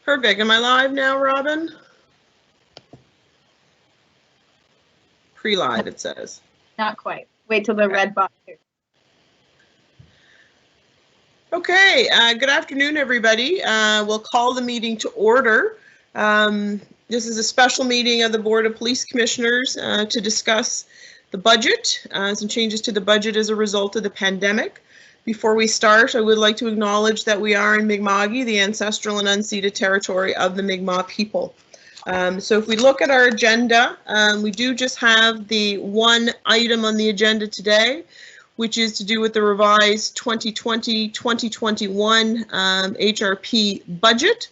Perfect. Am I live now, Robin? Pre-live, it says. Not quite. Wait till the red box here. Okay, good afternoon, everybody. We'll call the meeting to order. This is a special meeting of the Board of Police Commissioners to discuss the budget, some changes to the budget as a result of the pandemic. Before we start, I would like to acknowledge that we are in Mi'kma'ki, the ancestral and unceded territory of the Mi'kmaq people. So if we look at our agenda, we do just have the one item on the agenda today, which is to do with the revised 2020-2021 HRP budget.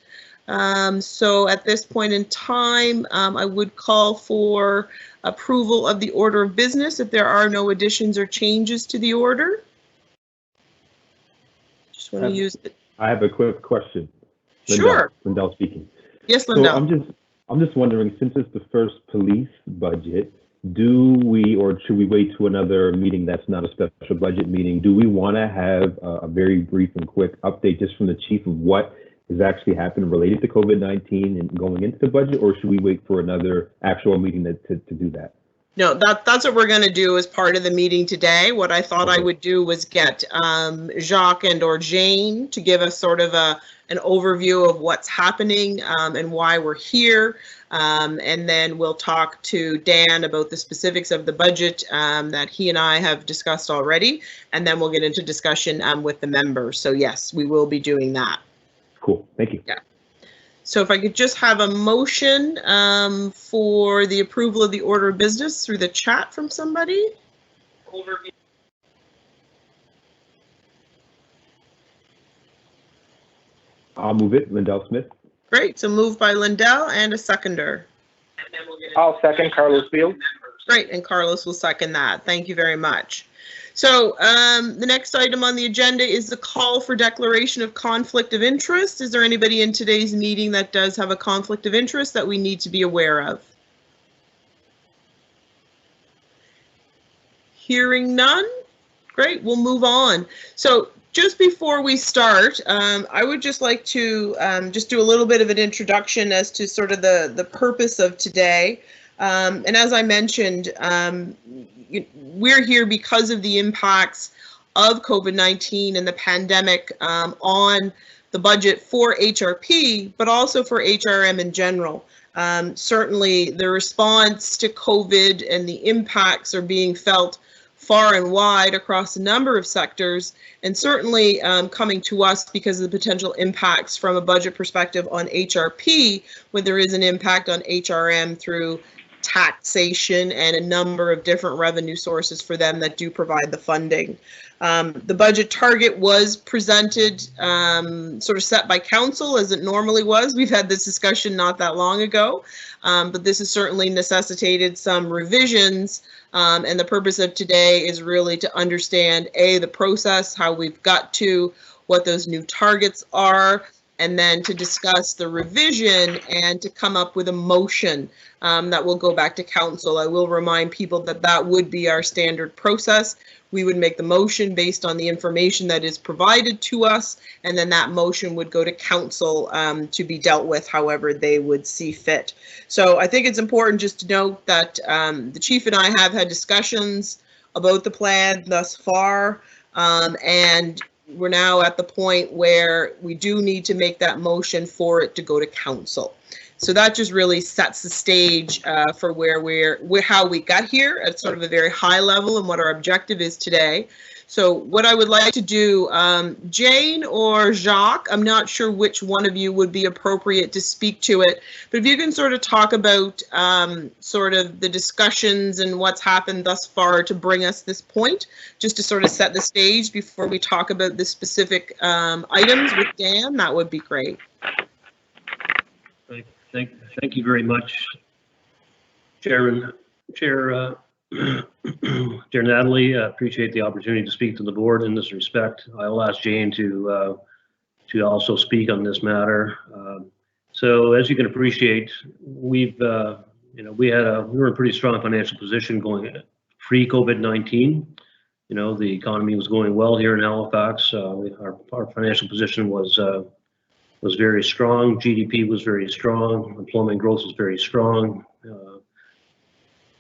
So at this point in time, I would call for approval of the order of business if there are no additions or changes to the order. Just want to use it. I have a quick question. Sure. Lindell speaking. Yes, Lindell. So I'm just wondering, since it's the first police budget, do we, or should we wait to another meeting that's not a special budget meeting? Do we want to have a very brief and quick update just from the chief of what has actually happened related to COVID-19 and going into the budget, or should we wait for another actual meeting to do that? No, that's what we're going to do as part of the meeting today. What I thought I would do was get Jacques and or Jane to give us sort of an overview of what's happening and why we're here. And then we'll talk to Dan about the specifics of the budget that he and I have discussed already. And then we'll get into discussion with the members. So yes, we will be doing that. Cool, thank you. Yeah. So if I could just have a motion for the approval of the order of business through the chat from somebody. Overview. I'll move it, Lindell Smith. Great, so moved by Lindell and a seconder. I'll second Carlos Field. Great, and Carlos will second that. Thank you very much. So the next item on the agenda is the call for declaration of conflict of interest. Is there anybody in today's meeting that does have a conflict of interest that we need to be aware of? Hearing none? Great, we'll move on. So just before we start, I would just like to just do a little bit of an introduction as to sort of the purpose of today. And as I mentioned, we're here because of the impacts of COVID-19 and the pandemic on the budget for HRP, but also for HRM in general. Certainly the response to COVID and the impacts are being felt far and wide across a number of sectors, and certainly coming to us because of the potential impacts from a budget perspective on HRP, when there is an impact on HRM through taxation and a number of different revenue sources for them that do provide the funding. The budget target was presented, sort of set by council as it normally was. We've had this discussion not that long ago, but this has certainly necessitated some revisions. And the purpose of today is really to understand, A, the process, how we've got to what those new targets are, and then to discuss the revision and to come up with a motion that will go back to council. I will remind people that that would be our standard process. We would make the motion based on the information that is provided to us, and then that motion would go to council to be dealt with however they would see fit. So I think it's important just to note that the chief and I have had discussions about the plan thus far, and we're now at the point where we do need to make that motion for it to go to council. So that just really sets the stage for how we got here at sort of a very high level and what our objective is today. So what I would like to do, Jane or Jacques, I'm not sure which one of you would be appropriate to speak to it, but if you can sort of talk about sort of the discussions and what's happened thus far to bring us this point, just to sort of set the stage before we talk about the specific items with Dan, that would be great. Thank you very much, Chair Natalie. Appreciate the opportunity to speak to the board in this respect. I will ask Jane to also speak on this matter. So as you can appreciate, we were in a pretty strong financial position going pre-COVID-19. You know, the economy was going well here in Halifax. Our financial position was was very strong. GDP was very strong. Employment growth was very strong.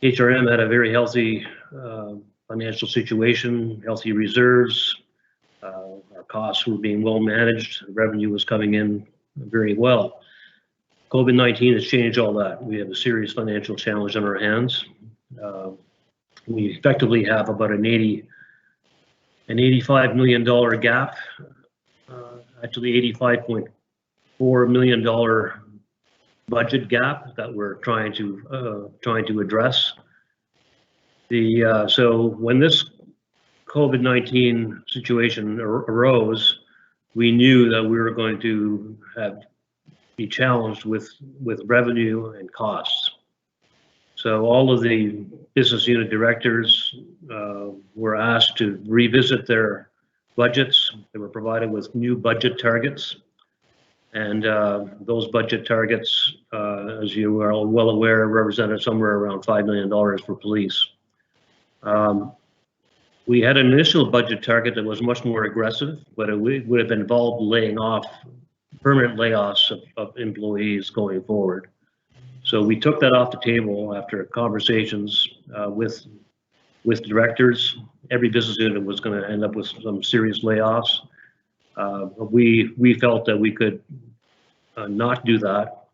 HRM had a very healthy financial situation, healthy reserves. Our costs were being well managed. Revenue was coming in very well. COVID-19 has changed all that. We have a serious financial challenge on our hands. We effectively have about an $85 million gap, actually $85.4 million budget gap that we're trying to address. So when this COVID-19 situation arose, we knew that we were going to be challenged with revenue and costs. So all of the business unit directors were asked to revisit their budgets. They were provided with new budget targets. And those budget targets, as you are well aware, represented somewhere around $5 million for police. We had an initial budget target that was much more aggressive, but it would have involved laying off, permanent layoffs of employees going forward. So we took that off the table after conversations with directors. Every business unit was going to end up with some serious layoffs. We felt that we could not do that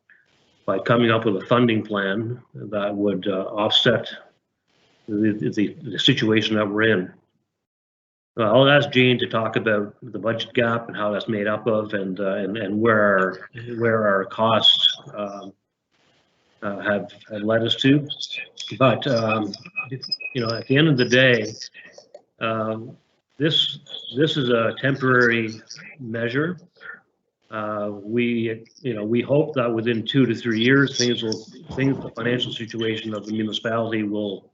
by coming up with a funding plan that would offset the situation that we're in. I'll ask Jane to talk about the budget gap and how that's made up of, and where our costs have led us to. But you know, at the end of the day, this is a temporary measure. We hope that within 2 to 3 years, the financial situation of the municipality will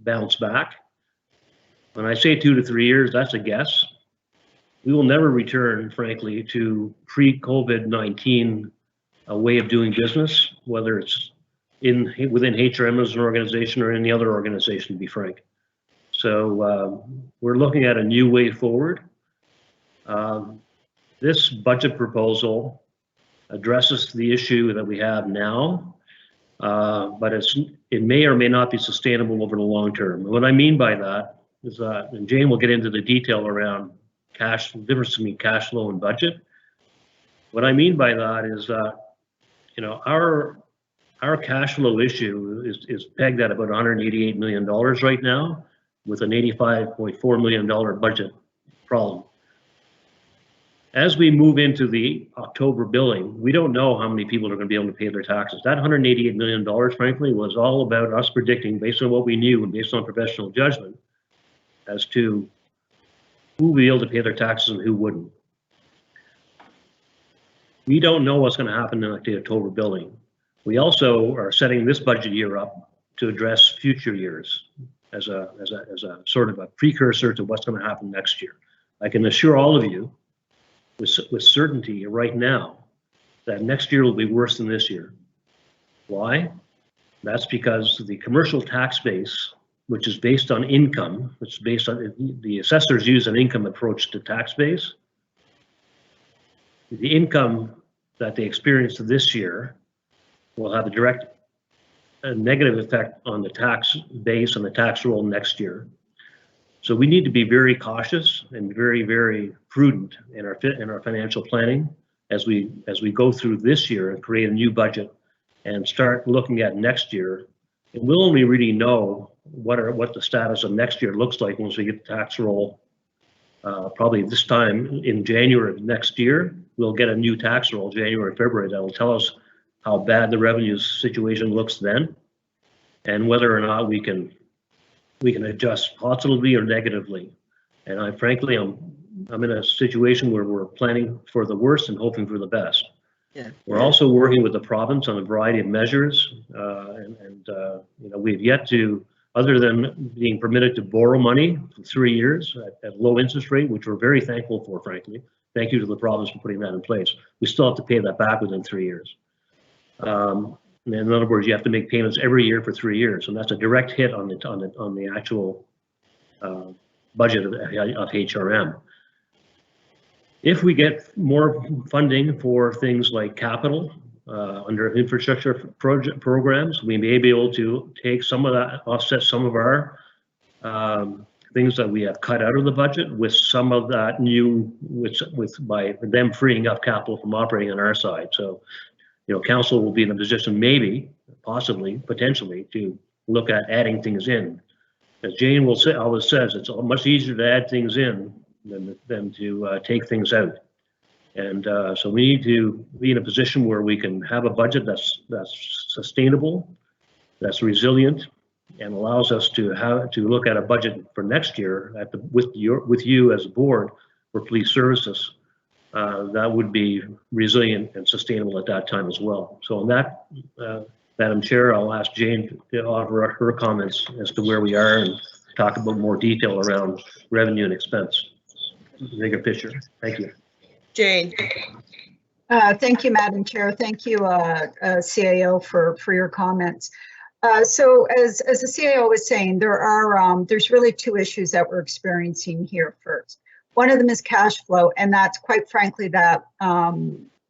bounce back. When I say 2 to 3 years, that's a guess. We will never return, frankly, to pre-COVID-19 way of doing business, whether it's within HRM as an organization or any other organization, to be frank. So we're looking at a new way forward. This budget proposal addresses the issue that we have now, but it may or may not be sustainable over the long term. What I mean by that is that, and Jane will get into the detail around the difference between cash flow and budget. What I mean by that is that, you know, our cash flow issue is pegged at about $188 million right now, with an $85.4 million budget problem. As we move into the October billing, we don't know how many people are going to be able to pay their taxes. That $188 million, frankly, was all about us predicting, based on what we knew and based on professional judgment, as to who would be able to pay their taxes and who wouldn't. We don't know what's going to happen in the October billing. We also are setting this budget year up to address future years as a sort of a precursor to what's going to happen next year. I can assure all of you with certainty right now that next year will be worse than this year. Why? That's because the commercial tax base, which is based on income, which is based on, the assessors use an income approach to tax base. The income that they experienced this year will have a negative effect on the tax base and the tax roll next year. So we need to be very cautious and very, very prudent in our financial planning as we go through this year and create a new budget and start looking at next year. And we'll only really know what the status of next year looks like once we get the tax roll. Probably this time in January of next year, we'll get a new tax roll, January, February, that will tell us how bad the revenue situation looks then, and whether or not we can adjust positively or negatively. And I'm in a situation where we're planning for the worst and hoping for the best. Yeah. We're also working with the province on a variety of measures, you know, we've yet to, other than being permitted to borrow money for 3 years at low interest rate, which we're very thankful for, frankly. Thank you to the province for putting that in place. We still have to pay that back within 3 years. In other words, you have to make payments every year for 3 years, and that's a direct hit on the actual budget of HRM. If we get more funding for things like capital under infrastructure programs, we may be able to take some of that, offset some of our things that we have cut out of the budget with some of that new, by them freeing up capital from operating on our side. So, council will be in a position, maybe, possibly, potentially, to look at adding things in. As Jane will say, always says, it's much easier to add things in than to take things out. And so we need to be in a position where we can have a budget that's sustainable, that's resilient, and allows us to look at a budget for next year with you as a board for police services that would be resilient and sustainable at that time as well. So on that, Madam Chair, I'll ask Jane to offer her comments as to where we are and talk about more detail around revenue and expense. Bigger picture. Thank you. Jane. Thank you, Madam Chair. Thank you, CAO, for your comments. So as the CAO was saying, there's really two issues that we're experiencing here first. One of them is cash flow, and that's quite frankly that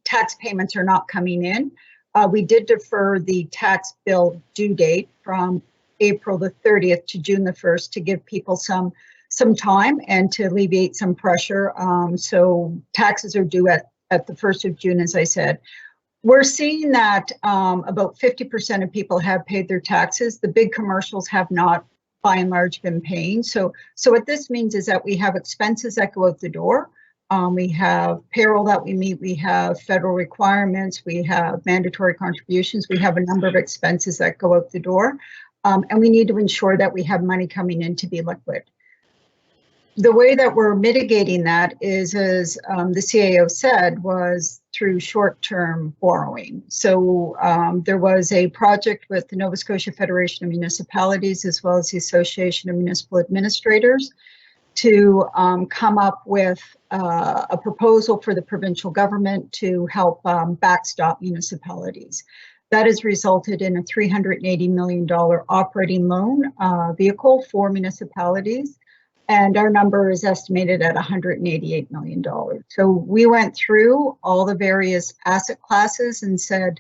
tax payments are not coming in. We did defer the tax bill due date from April the 30th to June the 1st to give people some time and to alleviate some pressure. So taxes are due at the 1st of June, as I said. We're seeing that about 50% of people have paid their taxes. The big commercials have not, by and large, been paying. So what this means is that we have expenses that go out the door. We have payroll that we meet. We have federal requirements. We have mandatory contributions. We have a number of expenses that go out the door. And we need to ensure that we have money coming in to be liquid. The way that we're mitigating that is, as the CAO said, was through short-term borrowing. So there was a project with the Nova Scotia Federation of Municipalities, as well as the Association of Municipal Administrators, to come up with a proposal for the provincial government to help backstop municipalities. That has resulted in a $380 million operating loan vehicle for municipalities. And our number is estimated at $188 million. So we went through all the various asset classes and said,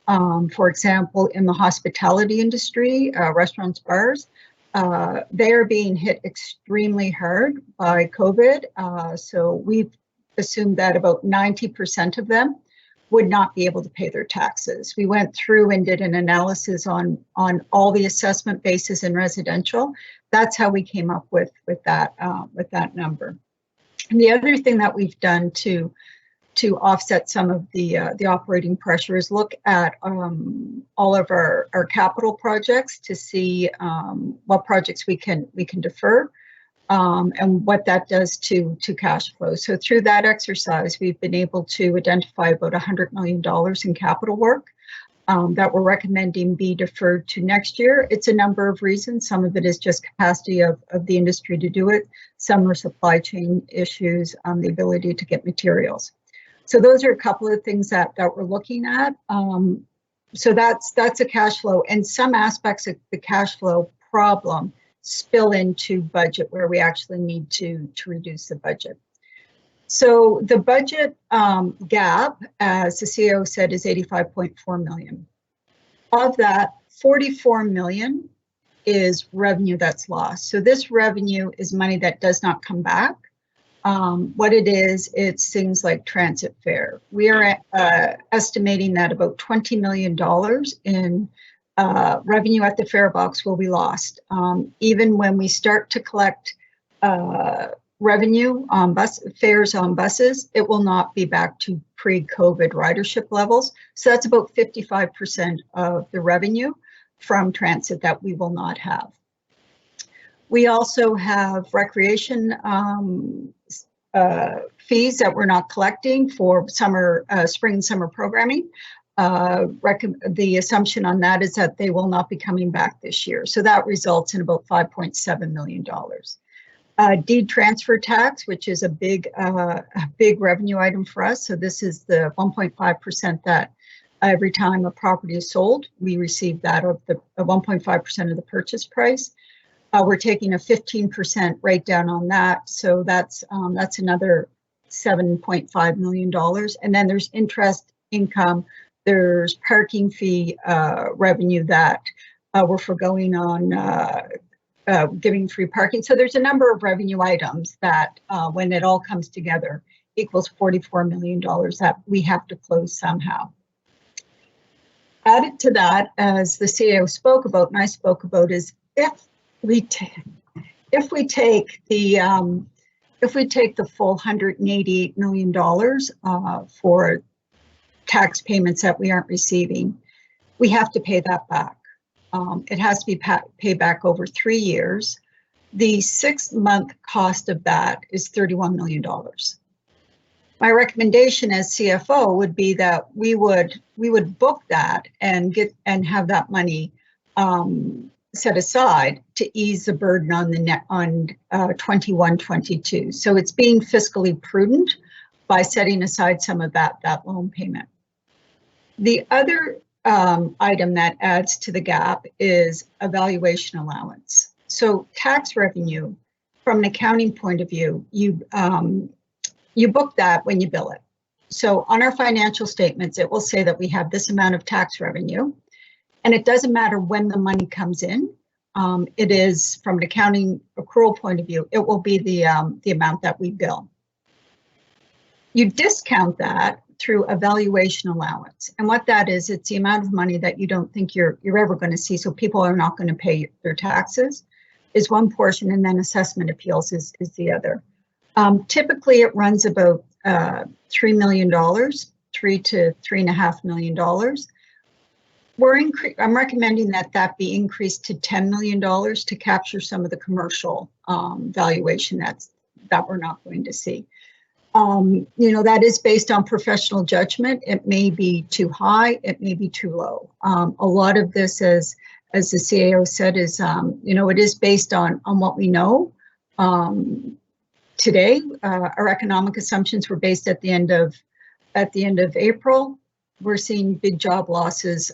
for example, in the hospitality industry, restaurants, bars, they are being hit extremely hard by COVID. So we've assumed that about 90% of them would not be able to pay their taxes. We went through and did an analysis on all the assessment bases in residential. That's how we came up with that number. And the other thing that we've done to offset some of the operating pressure is look at all of our capital projects to see what projects we can defer. And what that does to cash flow. So through that exercise, we've been able to identify about $100 million in capital work that we're recommending be deferred to next year. It's a number of reasons. Some of it is just capacity of the industry to do it. Some are supply chain issues, the ability to get materials. So those are a couple of things that we're looking at. So that's a cash flow, and some aspects of the cash flow problem spill into budget where we actually need to reduce the budget. So the budget gap, as the CEO said, is $85.4 million. Of that, $44 million is revenue that's lost. So this revenue is money that does not come back. What it is, it's things like transit fare. We are estimating that about $20 million in revenue at the fare box will be lost. Even when we start to collect revenue on fares on buses, it will not be back to pre-COVID ridership levels. So that's about 55% of the revenue from transit that we will not have. We also have recreation fees that we're not collecting for spring and summer programming. The assumption on that is that they will not be coming back this year. So that results in about $5.7 million. Deed transfer tax, which is a big revenue item for us. So this is the 1.5% that every time a property is sold, we receive that of the 1.5% of the purchase price. We're taking a 15% write down on that. So that's another $7.5 million. And then there's interest income, there's parking fee revenue that we're forgoing on giving free parking. So there's a number of revenue items that when it all comes together equals $44 million that we have to close somehow. Added to that, as the CAO spoke about, and I spoke about, is if we take the full $188 million for tax payments that we aren't receiving, we have to pay that back. It has to be paid back over 3 years. The 6-month cost of that is $31 million. My recommendation as CFO would be that we would book that and have that money set aside to ease the burden on the net on 21-22. So it's being fiscally prudent by setting aside some of that loan payment. The other item that adds to the gap is a valuation allowance. So tax revenue, from an accounting point of view, you book that when you bill it. So on our financial statements, it will say that we have this amount of tax revenue, and it doesn't matter when the money comes in. It is, from an accounting accrual point of view, it will be the amount that we bill. You discount that through a valuation allowance. And what that is, it's the amount of money that you don't think you're ever going to see, so people are not going to pay their taxes, is one portion, and then assessment appeals is the other. Typically, it runs about $3 million, $3 to $3.5 million. I'm recommending that be increased to $10 million to capture some of the commercial valuation that we're not going to see. That is based on professional judgment. It may be too high, it may be too low. A lot of this, as the CAO said, is it is based on what we know. Today, our economic assumptions were based at the end of April. We're seeing big job losses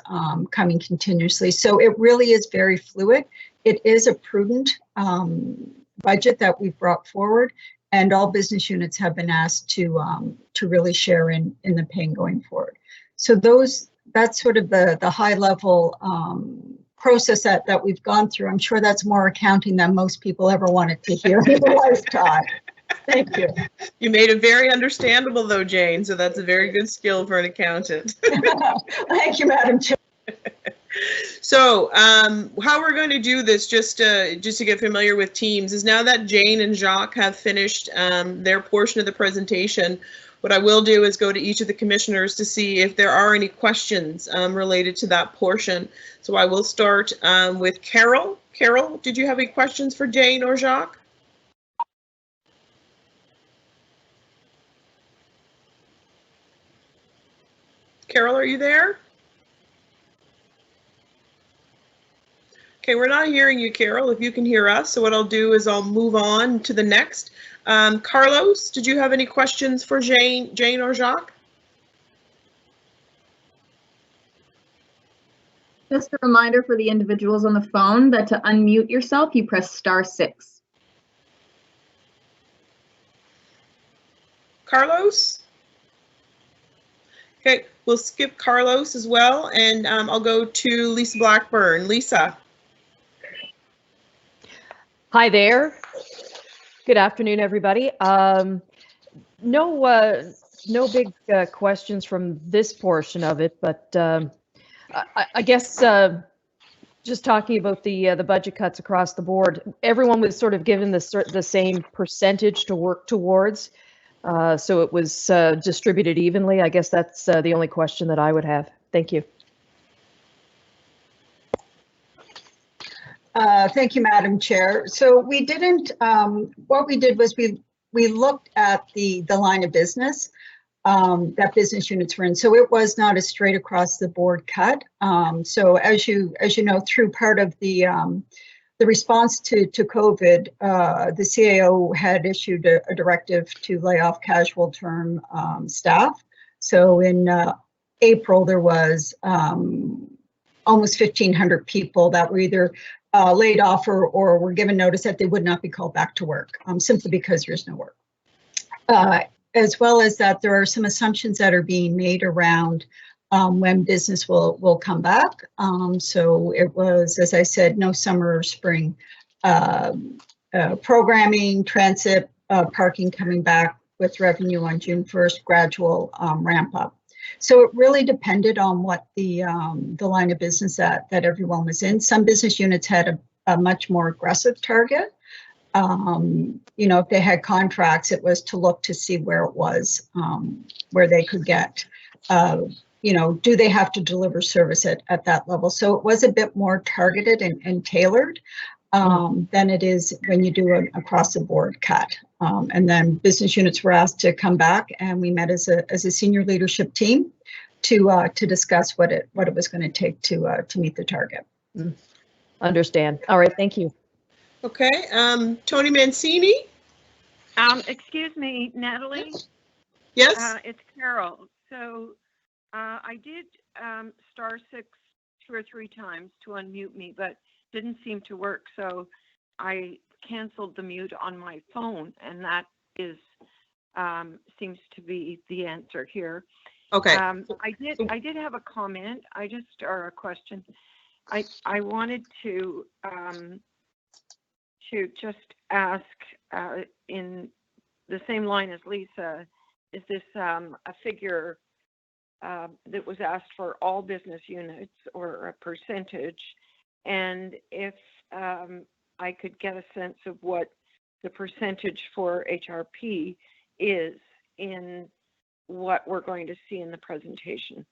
coming continuously. So it really is very fluid. It is a prudent budget that we've brought forward, and all business units have been asked to really share in the pain going forward. So that's sort of the high level process that we've gone through. I'm sure that's more accounting than most people ever wanted to hear in their lifetime. Thank you. You made it very understandable, though, Jane, so that's a very good skill for an accountant. Thank you, Madam Chair. So how we're going to do this, just to get familiar with teams, is now that Jane and Jacques have finished their portion of the presentation, what I will do is go to each of the commissioners to see if there are any questions related to that portion. So I will start with Carol. Carol, did you have any questions for Jane or Jacques? Carol, are you there? Okay, we're not hearing you, Carol, if you can hear us. So what I'll do is I'll move on to the next. Carlos, did you have any questions for Jane or Jacques? Just a reminder for the individuals on the phone that to unmute yourself, you press *6. Carlos? Okay, we'll skip Carlos as well, and I'll go to Lisa Blackburn. Lisa. Hi there. Good afternoon, everybody. No big questions from this portion of it, but I guess just talking about the budget cuts across the board, everyone was sort of given the same percentage to work towards, so it was distributed evenly. I guess that's the only question that I would have. Thank you. Thank you, Madam Chair. So we didn't, what we did was we looked at the line of business that business units were in. So it was not a straight across the board cut. So as you know, through part of the response to COVID, the CAO had issued a directive to lay off casual term staff. So in April, there was almost 1,500 people that were either laid off or were given notice that they would not be called back to work, simply because there's no work. as well as that there are some assumptions that are being made around when business will come back. So it was, as I said, no summer or spring programming, transit, parking coming back with revenue on June 1st, gradual ramp up. So it really depended on what the line of business that everyone was in. Some business units had a much more aggressive target. You know, if they had contracts, it was to look to see where it was, where they could get, you know, do they have to deliver service at that level? So it was a bit more targeted and tailored than it is when you do an across the board cut. And then business units were asked to come back, and we met as a senior leadership team to discuss what it was going to take to meet the target. Understand. All right, thank you. Okay, Tony Mancini? Excuse me, Natalie? Yes? It's Carol. So I did star 6 2 or 3 times to unmute me, but didn't seem to work. So I canceled the mute on my phone, and that is seems to be the answer here. Okay. I did have a comment. Or a question. I wanted to just ask in the same line as Lisa, is this a figure that was asked for all business units or a percentage? And if I could get a sense of what the percentage for HRP is in what we're going to see in the presentation.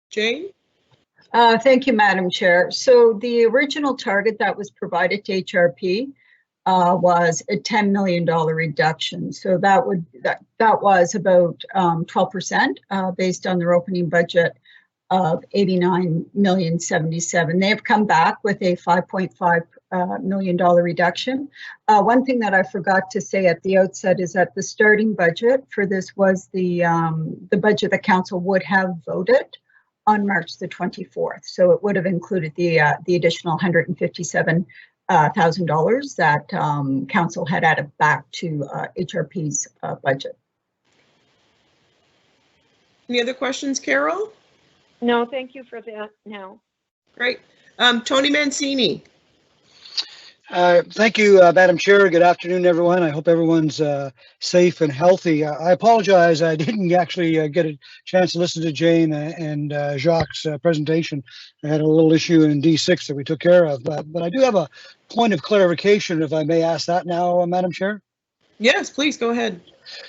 Jane? Thank you, Madam Chair. So the original target that was provided to HRP was a $10 million reduction. So that was about 12% based on their opening budget of $89,077,000. They have come back with a $5.5 million reduction. One thing that I forgot to say at the outset is that the starting budget for this was the budget the council would have voted on March the 24th. So it would have included the additional $157,000 that council had added back to HRP's budget. Any other questions, Carol? No, thank you for that. No. Great. Tony Mancini. Thank you, Madam Chair. Good afternoon, everyone. I hope everyone's safe and healthy. I apologize. I didn't actually get a chance to listen to Jane and Jacques' presentation. I had a little issue in D6 that we took care of, but I do have a point of clarification, if I may ask that now, Madam Chair. Yes, please go ahead.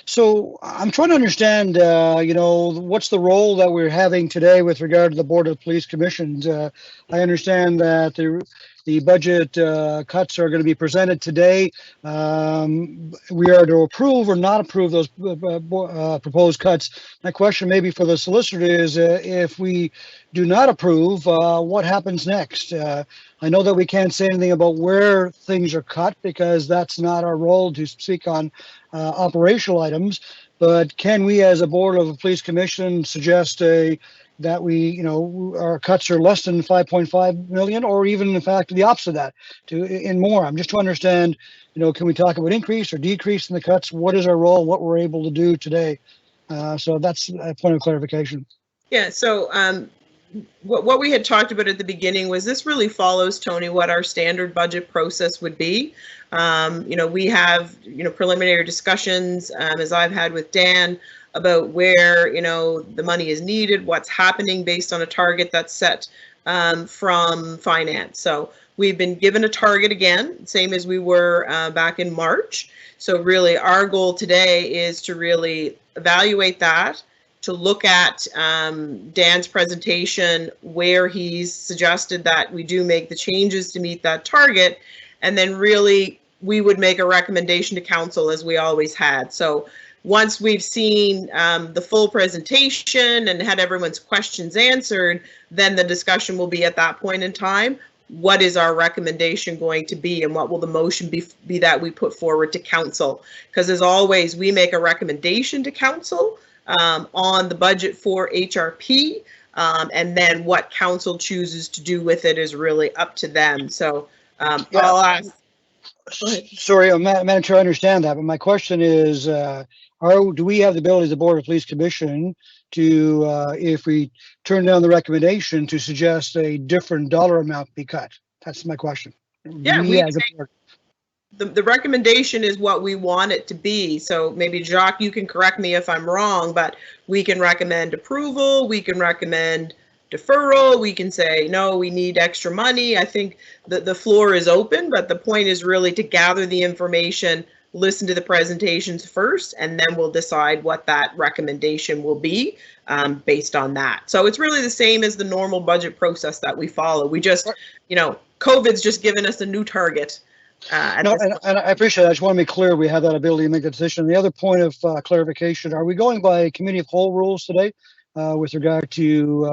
So I'm trying to understand, you know, what's the role that we're having today with regard to the Board of Police Commissions. I understand that the budget cuts are going to be presented today. We are to approve or not approve those proposed cuts. My question maybe for the solicitor is if we do not approve, what happens next? I know that we can't say anything about where things are cut because that's not our role to speak on operational items, but can we as a Board of Police Commission suggest that we, you know, our cuts are less than 5.5 million, or even in fact the opposite of that, in more? I'm just trying to understand, you know, can we talk about increase or decrease in the cuts? What is our role? What we're able to do today? So that's a point of clarification. Yeah. So what we had talked about at the beginning was this really follows, Tony, what our standard budget process would be. You know, we have, you know, preliminary discussions, as I've had with Dan, about where, you know, the money is needed, what's happening based on a target that's set from finance. So we've been given a target again, same as we were back in March. So really our goal today is to really evaluate that, to look at Dan's presentation where he's suggested that we do make the changes to meet that target, and then really we would make a recommendation to council as we always had. So once we've seen the full presentation and had everyone's questions answered, then the discussion will be at that point in time. What is our recommendation going to be, and what will the motion be that we put forward to council? Because as always, we make a recommendation to council on the budget for HRP, And then what council chooses to do with it is really up to them. So Yeah. I'll ask. Sorry, Madam Chair, I understand that, but my question is, do we have the ability as the Board of Police Commission to, if we turn down the recommendation, to suggest a different dollar amount be cut? That's my question. Yeah, As a board. the recommendation is what we want it to be. So maybe Jacques, you can correct me if I'm wrong, but we can recommend approval, we can recommend deferral, we can say, no, we need extra money. I think the floor is open, but the point is really to gather the information, listen to the presentations first, and then we'll decide what that recommendation will be based on that. So it's really the same as the normal budget process that we follow. We just, you know, COVID's just given us a new target. No, and I appreciate it. I just want to be clear we have that ability to make a decision. The other point of clarification, are we going by committee of whole rules today with regard to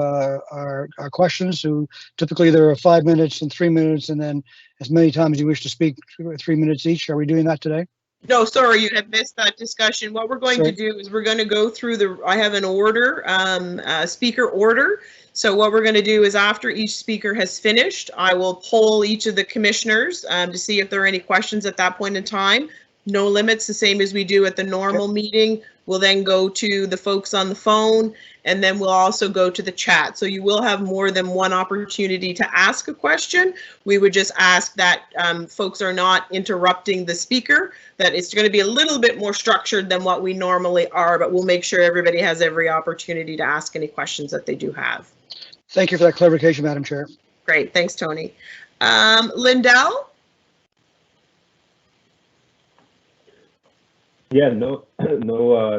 our questions? So typically there are 5 minutes and 3 minutes, and then as many times as you wish to speak, 3 minutes each. Are we doing that today? No, sorry, you have missed that discussion. What we're going to do is we're going to go through I have an order, speaker order. So what we're going to do is after each speaker has finished, I will poll each of the commissioners to see if there are any questions at that point in time. No limits, the same as we do at the normal meeting. We'll then go to the folks on the phone, and then we'll also go to the chat. So you will have more than one opportunity to ask a question. We would just ask that folks are not interrupting the speaker, that it's going to be a little bit more structured than what we normally are, but we'll make sure everybody has every opportunity to ask any questions that they do have. Thank you for that clarification, Madam Chair. Great, thanks, Tony. Lindell? Yeah, no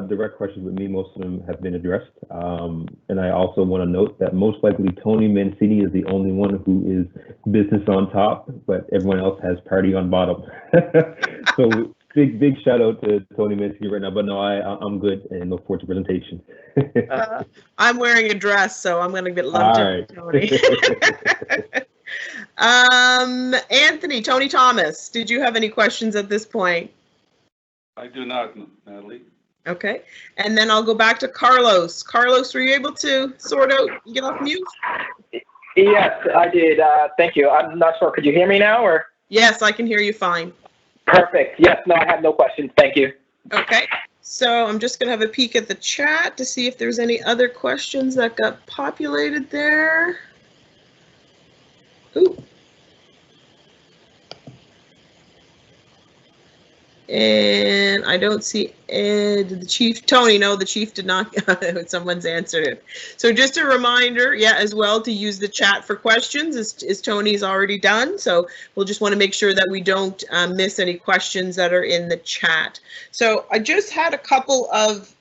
direct questions with me. Most of them have been addressed. And I also want to note that most likely Tony Mancini is the only one who is business on top, but everyone else has party on bottom. So big shout out to Tony Mancini right now. But no, I'm good and look forward to presentation. I'm wearing a dress, so I'm going to get lumped in with Tony. Anthony, Tony Thomas, did you have any questions at this point? I do not, Natalie. Okay, and then I'll go back to Carlos. Carlos, were you able to sort out, get off mute? Yes, I did. Thank you. I'm not sure. Could you hear me now, or? Yes, I can hear you fine. Perfect. Yes, no, I have no questions. Thank you. Okay, so I'm just going to have a peek at the chat to see if there's any other questions that got populated there. Ooh. And I don't see the chief, Tony, no, the chief did not, someone's answered it. So just a reminder, yeah, as well to use the chat for questions as Tony's already done. So we'll just want to make sure that we don't miss any questions that are in the chat. So I just had a couple of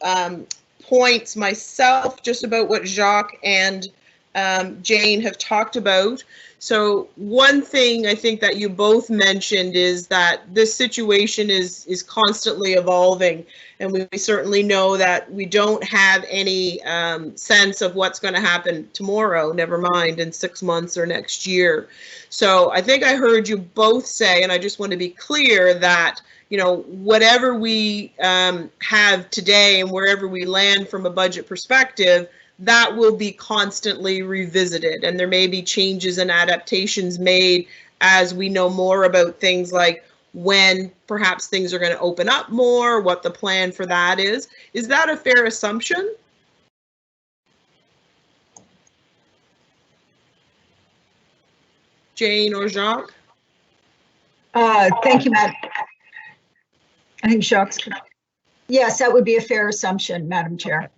points myself just about what Jacques and Jane have talked about. So one thing I think that you both mentioned is that this situation is constantly evolving, and we certainly know that we don't have any sense of what's going to happen tomorrow, never mind in 6 months or next year. So I think I heard you both say, and I just want to be clear that, you know, whatever we have today and wherever we land from a budget perspective, that will be constantly revisited, and there may be changes and adaptations made as we know more about things like when perhaps things are going to open up more, what the plan for that is. Is that a fair assumption? Jane or Jacques? Thank you, Matt. I think Jacques. Yes, that would be a fair assumption, Madam Chair.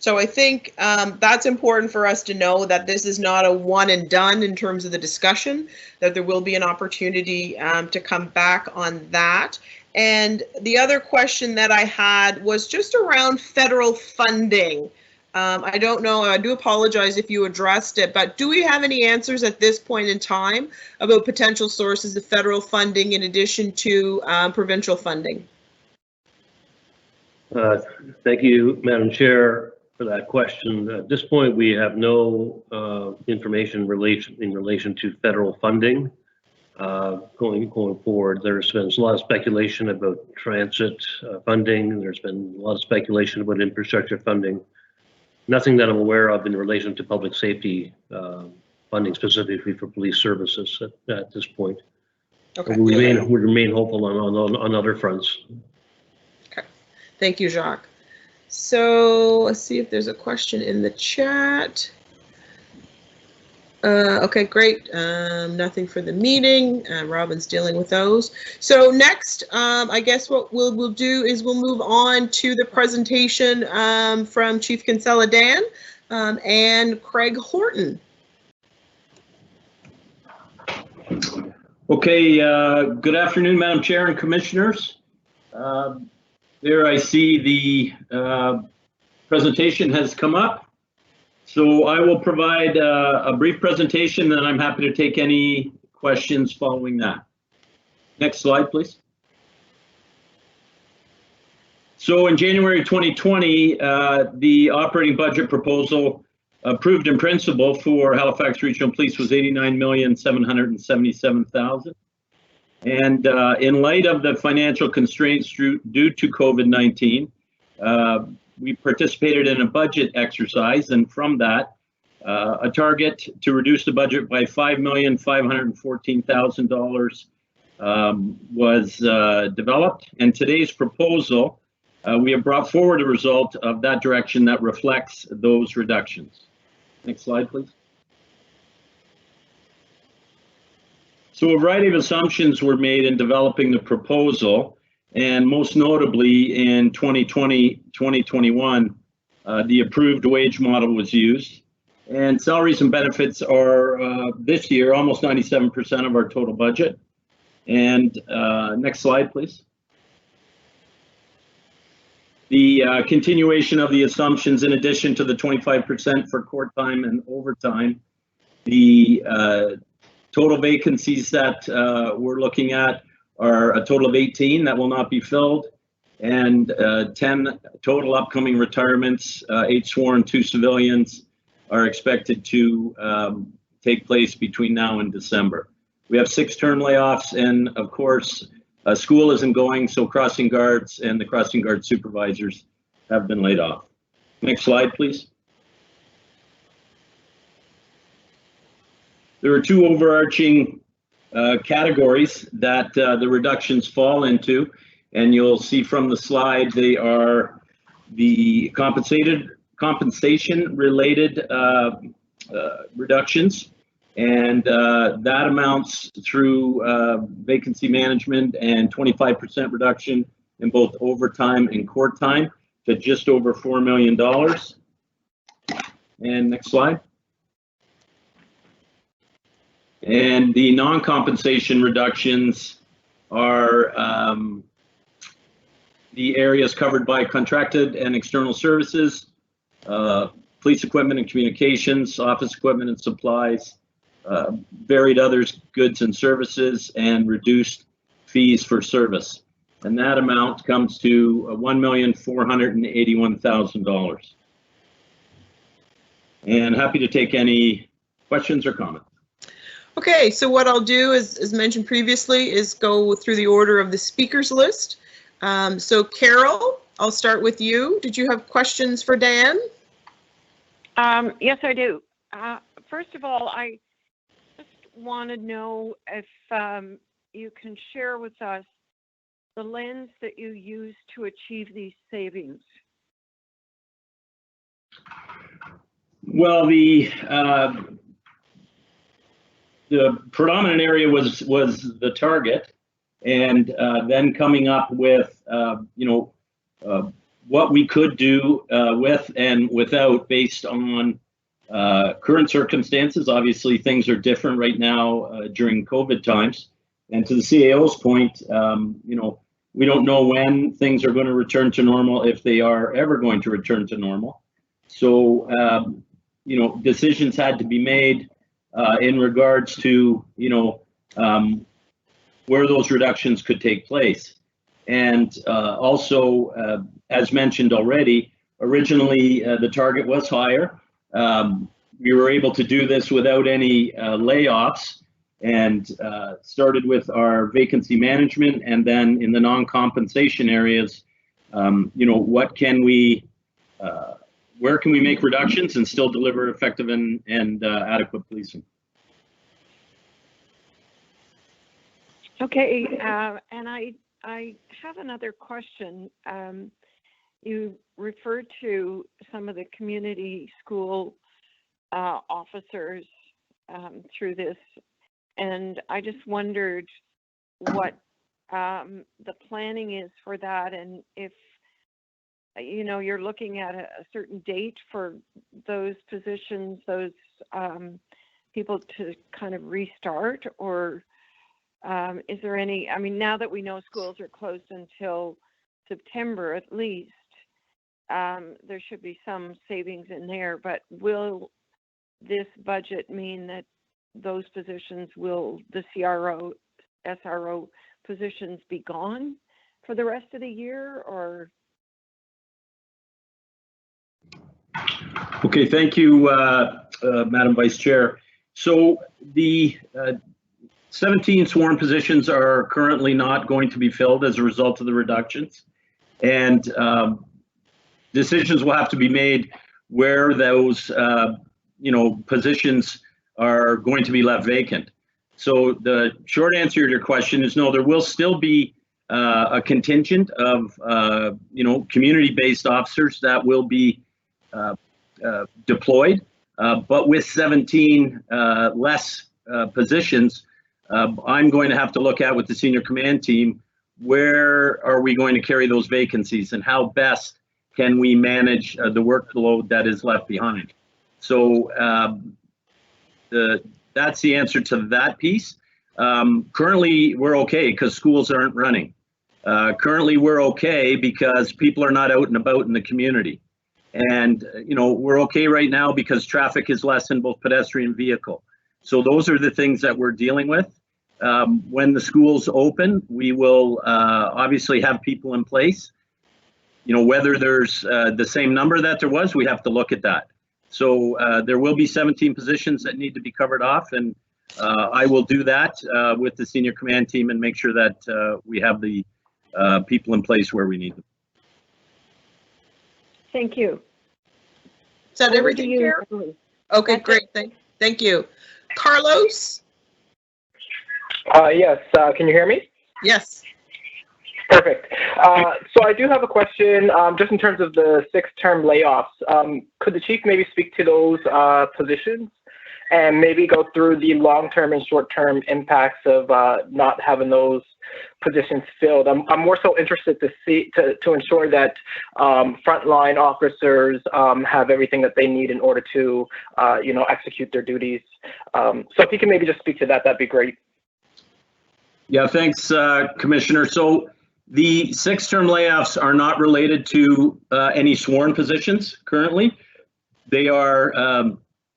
So I think that's important for us to know that this is not a one and done in terms of the discussion, that there will be an opportunity to come back on that. And the other question that I had was just around federal funding. I don't know, I do apologize if you addressed it, but do we have any answers at this point in time about potential sources of federal funding in addition to provincial funding? Thank you, Madam Chair, for that question. At this point, we have no information in relation to federal funding going forward. There's been a lot of speculation about transit funding. There's been a lot of speculation about infrastructure funding. Nothing that I'm aware of in relation to public safety funding specifically for police services at this point. Okay. We remain hopeful on other fronts. Okay. Thank you, Jacques. So let's see if there's a question in the chat. Okay, great. Nothing for the meeting. Robin's dealing with those. So next, I guess what we'll do is we'll move on to the presentation from Chief Kinsella Dan and Craig Horton. Okay, good afternoon, Madam Chair and Commissioners. There I see the presentation has come up. So I will provide a brief presentation, and I'm happy to take any questions following that. Next slide, please. So in January 2020, the operating budget proposal approved in principle for Halifax Regional Police was $89,777,000. And in light of the financial constraints due to COVID-19, we participated in a budget exercise, and from that, a target to reduce the budget by $5,514,000 was developed. And today's proposal, we have brought forward a result of that direction that reflects those reductions. Next slide, please. So a variety of assumptions were made in developing the proposal, and most notably in 2020-2021, the approved wage model was used. And salaries and benefits are this year almost 97% of our total budget. And next slide, please. The continuation of the assumptions, in addition to the 25% for court time and overtime, the total vacancies that we're looking at are a total of 18 that will not be filled, and 10 total upcoming retirements, 8 sworn, 2 civilians, are expected to take place between now and December. We have 6 term layoffs, and of course, school isn't going, so crossing guards and the crossing guard supervisors have been laid off. Next slide, please. There are 2 overarching categories that the reductions fall into, and you'll see from the slide they are the compensation related reductions, and that amounts through vacancy management and 25% reduction in both overtime and court time to just over $4 million. And next slide. And the non-compensation reductions are the areas covered by contracted and external services, police equipment and communications, office equipment and supplies, varied others, goods and services, and reduced fees for service. And that amount comes to $1,481,000. And happy to take any questions or comments. Okay, so what I'll do is, as mentioned previously, is go through the order of the speakers list. So Carol, I'll start with you. Did you have questions for Dan? Yes, I do. First of all, I just want to know if you can share with us the lens that you use to achieve these savings. Well, the predominant area was the target, and then coming up with what we could do with and without based on current circumstances. Obviously, things are different right now during COVID times, and to the CAO's point, we don't know when things are going to return to normal, if they are ever going to return to normal. So decisions had to be made in regards to, where those reductions could take place. And also, as mentioned already, originally the target was higher. We were able to do this without any layoffs, and started with our vacancy management, and then in the where can we make reductions and still deliver effective and adequate policing? Okay, and I have another question. You referred to some of the community school officers through this, and I just wondered what the planning is for that, and if you're looking at a certain date for those positions, those people to kind of restart, or is there any, now that we know schools are closed until September at least, there should be some savings in there, but will this budget mean that those positions the CRO, SRO positions be gone for the rest of the year, or? Okay, thank you, Madam Vice Chair. So the 17 sworn positions are currently not going to be filled as a result of the reductions, and decisions will have to be made where those positions are going to be left vacant. So the short answer to your question is no, there will still be a contingent of community-based officers that will be deployed, but with 17 less positions, I'm going to have to look at with the senior command team, where are we going to carry those vacancies and how best can we manage the workload that is left behind. So that's the answer to that piece. Currently, we're okay because schools aren't running. Currently, we're okay because people are not out and about in the community. And, we're okay right now because traffic is less in both pedestrian and vehicle. So those are the things that we're dealing with. When the schools open, we will obviously have people in place. Whether there's the same number that there was, we have to look at that. So there will be 17 positions that need to be covered off, and I will do that with the senior command team and make sure that we have the people in place where we need them. Thank you. Is that everything, Chair? Okay, great. Thank you. Carlos? Yes, can you hear me? Yes. Perfect. So I do have a question, just in terms of the 6-term layoffs. Could the chief maybe speak to those positions and maybe go through the long-term and short-term impacts of not having those positions filled? I'm more so interested to ensure that frontline officers have everything that they need in order to execute their duties. So if you can maybe just speak to that, that'd be great. Yeah, thanks, Commissioner. So the 6-term layoffs are not related to any sworn positions currently. They are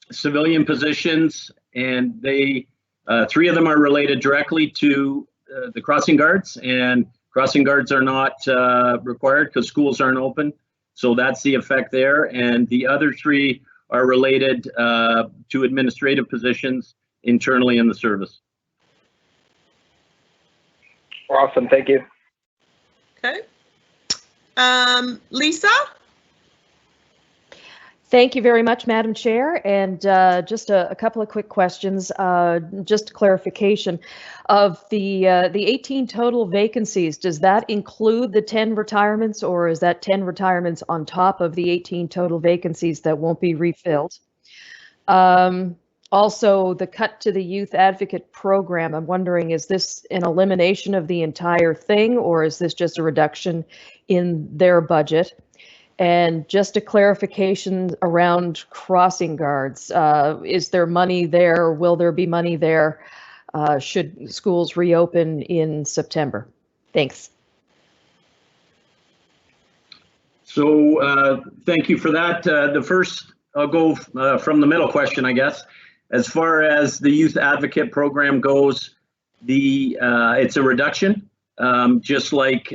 civilian positions, and they 3 of them are related directly to the crossing guards, and crossing guards are not required because schools aren't open. So that's the effect there. And the other 3 are related to administrative positions internally in the service. Awesome, thank you. Okay. Lisa? Thank you very much, Madam Chair. And just a couple of quick questions, just clarification of the 18 total vacancies. Does that include the 10 retirements, or is that 10 retirements on top of the 18 total vacancies that won't be refilled? Also, the cut to the youth advocate program, I'm wondering, is this an elimination of the entire thing, or is this just a reduction in their budget? And just a clarification around crossing guards. Is there money there? Will there be money there should schools reopen in September? Thanks. So thank you for that. The first, I'll go from the middle question, I guess. As far as the youth advocate program goes, it's a reduction, just like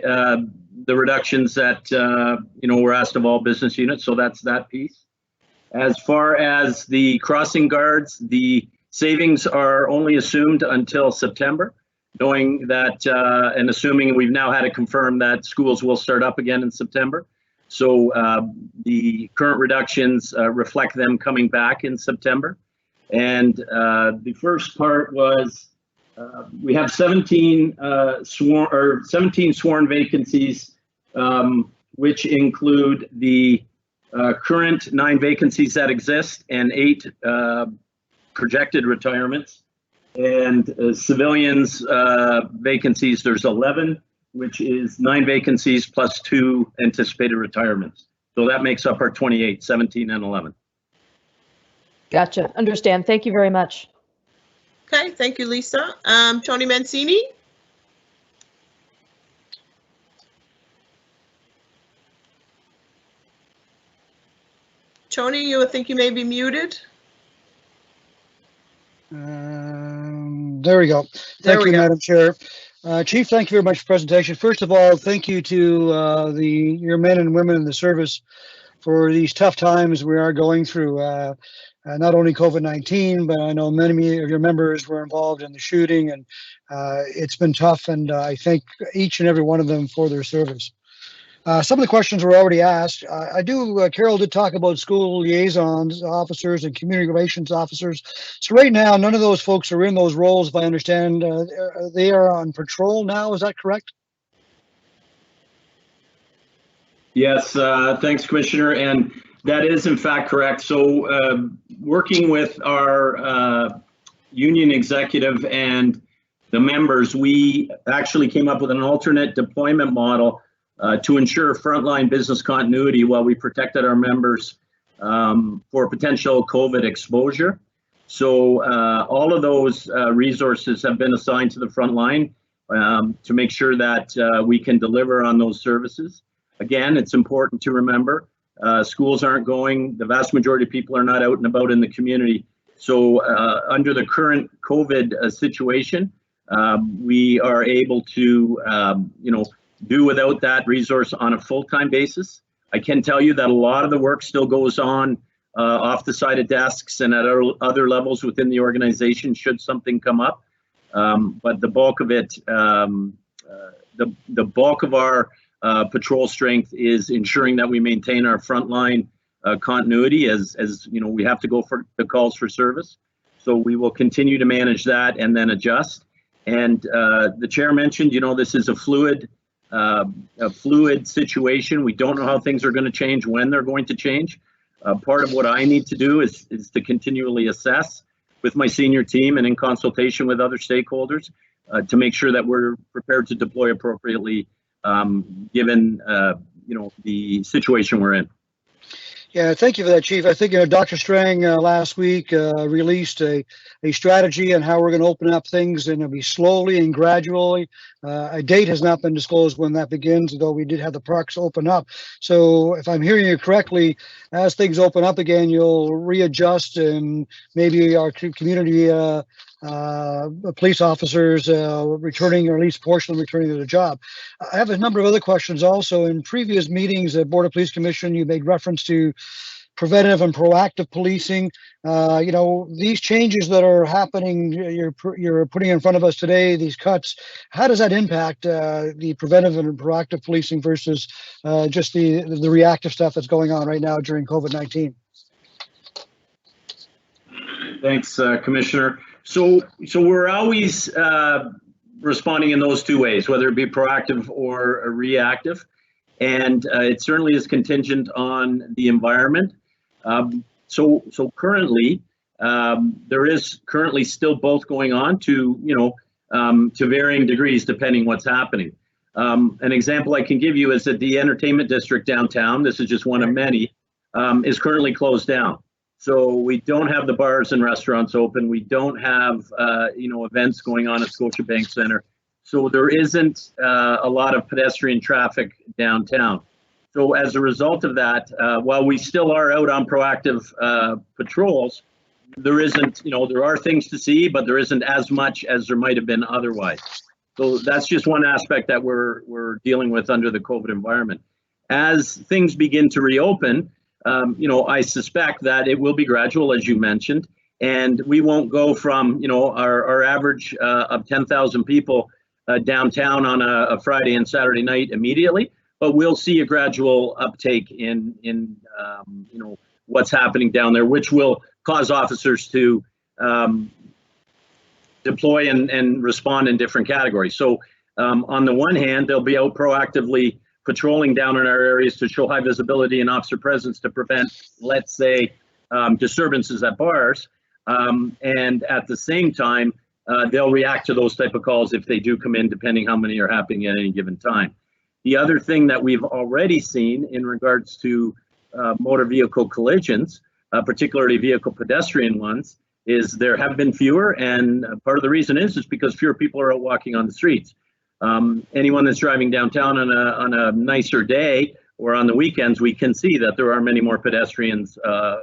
the reductions that were asked of all business units. So that's that piece. As far as the crossing guards, the savings are only assumed until September, knowing that and assuming we've now had it confirmed that schools will start up again in September. So the current reductions reflect them coming back in September. And the first part was we have 17 sworn vacancies, which include the current 9 vacancies that exist and 8 projected retirements. And civilians vacancies, there's 11, which is 9 vacancies plus 2 anticipated retirements. So that makes up our 28, 17 and 11. Gotcha. Understand. Thank you very much. Okay, thank you, Lisa. Tony Mancini? Tony, you think you may be muted? There we go. There Thank we you, go. Madam Chair. Chief, thank you very much for the presentation. First of all, thank you to your men and women in the service for these tough times we are going through. Not only COVID-19, but I know many of your members were involved in the shooting, and it's been tough, and I thank each and every one of them for their service. Some of the questions were already asked. Carol did talk about school liaisons officers and community relations officers. So right now, none of those folks are in those roles, if I understand. They are on patrol now, is that correct? Yes, thanks, Commissioner. And that is in fact correct. So working with our union executive and the members, we actually came up with an alternate deployment model to ensure frontline business continuity while we protected our members for potential COVID exposure. So all of those resources have been assigned to the front line to make sure that we can deliver on those services. Again, it's important to remember schools aren't going, the vast majority of people are not out and about in the community. So under the current COVID situation, we are able to, do without that resource on a full-time basis. I can tell you that a lot of the work still goes on off the side of desks and at other levels within the organization should something come up. But the bulk of it, the bulk of our patrol strength is ensuring that we maintain our frontline continuity as we have to go for the calls for service. So we will continue to manage that and then adjust. And the chair mentioned, this is a fluid situation. We don't know how things are going to change, when they're going to change. Part of what I need to do is to continually assess with my senior team and in consultation with other stakeholders to make sure that we're prepared to deploy appropriately given the situation we're in. Yeah, thank you for that, Chief. I think Dr. Strang last week released a strategy on how we're going to open up things, and it'll be slowly and gradually. A date has not been disclosed when that begins, though we did have the parks open up. So if I'm hearing you correctly, as things open up again, you'll readjust, and maybe our community police officers returning, or at least a portion of them returning to the job. I have a number of other questions also. In previous meetings at Board of Police Commission, you made reference to preventive and proactive policing. These changes that are happening, you're putting in front of us today, these cuts, how does that impact the preventive and proactive policing versus just the reactive stuff that's going on right now during COVID-19? Thanks, Commissioner. So we're always responding in those two ways, whether it be proactive or reactive. And it certainly is contingent on the environment. So currently, there is currently still both going on to varying degrees depending what's happening. An example I can give you is that the entertainment district downtown, this is just one of many, is currently closed down. So we don't have the bars and restaurants open. We don't have, events going on at Scotiabank Center. So there isn't a lot of pedestrian traffic downtown. So as a result of that, while we still are out on proactive patrols, there isn't, there are things to see, but there isn't as much as there might have been otherwise. So that's just one aspect that we're dealing with under the COVID environment. As things begin to reopen, I suspect that it will be gradual, as you mentioned, and we won't go from, our average of 10,000 people downtown on a Friday and Saturday night immediately, but we'll see a gradual uptake in what's happening down there, which will cause officers to deploy and respond in different categories. So on the one hand, they'll be out proactively patrolling down in our areas to show high visibility and officer presence to prevent, let's say, disturbances at bars. And at the same time, they'll react to those type of calls if they do come in, depending how many are happening at any given time. The other thing that we've already seen in regards to motor vehicle collisions, particularly vehicle pedestrian ones, is there have been fewer, and part of the reason is because fewer people are out walking on the streets. Anyone that's driving downtown on a nicer day or on the weekends, we can see that there are many more pedestrians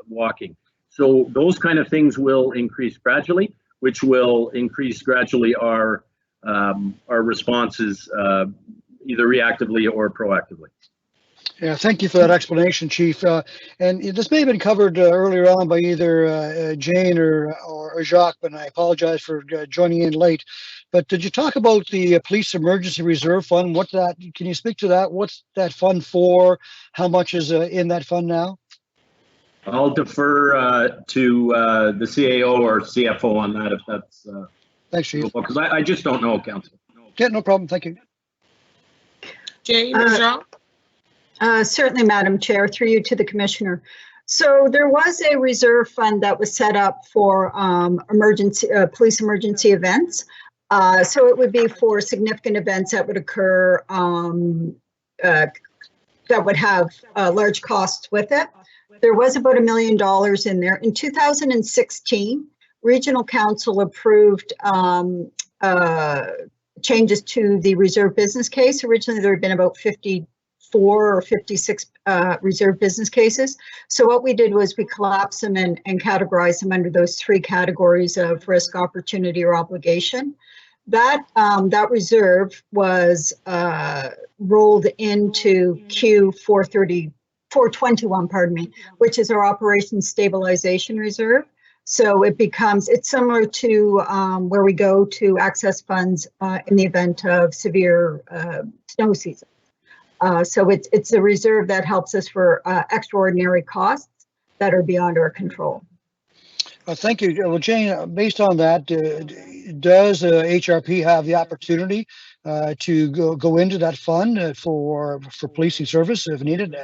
walking. So those kind of things will increase gradually, which will increase gradually our responses, either reactively or proactively. Yeah, thank you for that explanation, Chief. And this may have been covered earlier on by either Jane or Jacques, but I apologize for joining in late. But did you talk about the Police Emergency Reserve Fund? Can you speak to that? What's that fund for? How much is in that fund now? I'll defer to the CAO or CFO on that, if that's thanks, Chief. Because I just don't know, Council. Yeah, no problem. Thank you. Jane or Jacques? Certainly, Madam Chair, through you to the Commissioner. So there was a reserve fund that was set up for police emergency events. So it would be for significant events that would occur that would have large costs with it. There was about $1 million in there. In 2016, Regional Council approved changes to the reserve business case. Originally, there had been about 54 or 56 reserve business cases. So what we did was we collapsed them and categorized them under those three categories of risk, opportunity, or obligation. That reserve was rolled into Q421, which is our Operations Stabilization Reserve. So it's similar to where we go to access funds in the event of severe snow season. So it's a reserve that helps us for extraordinary costs that are beyond our control. Thank you. Well, Jane, based on that, does HRP have the opportunity to go into that fund for policing service if needed?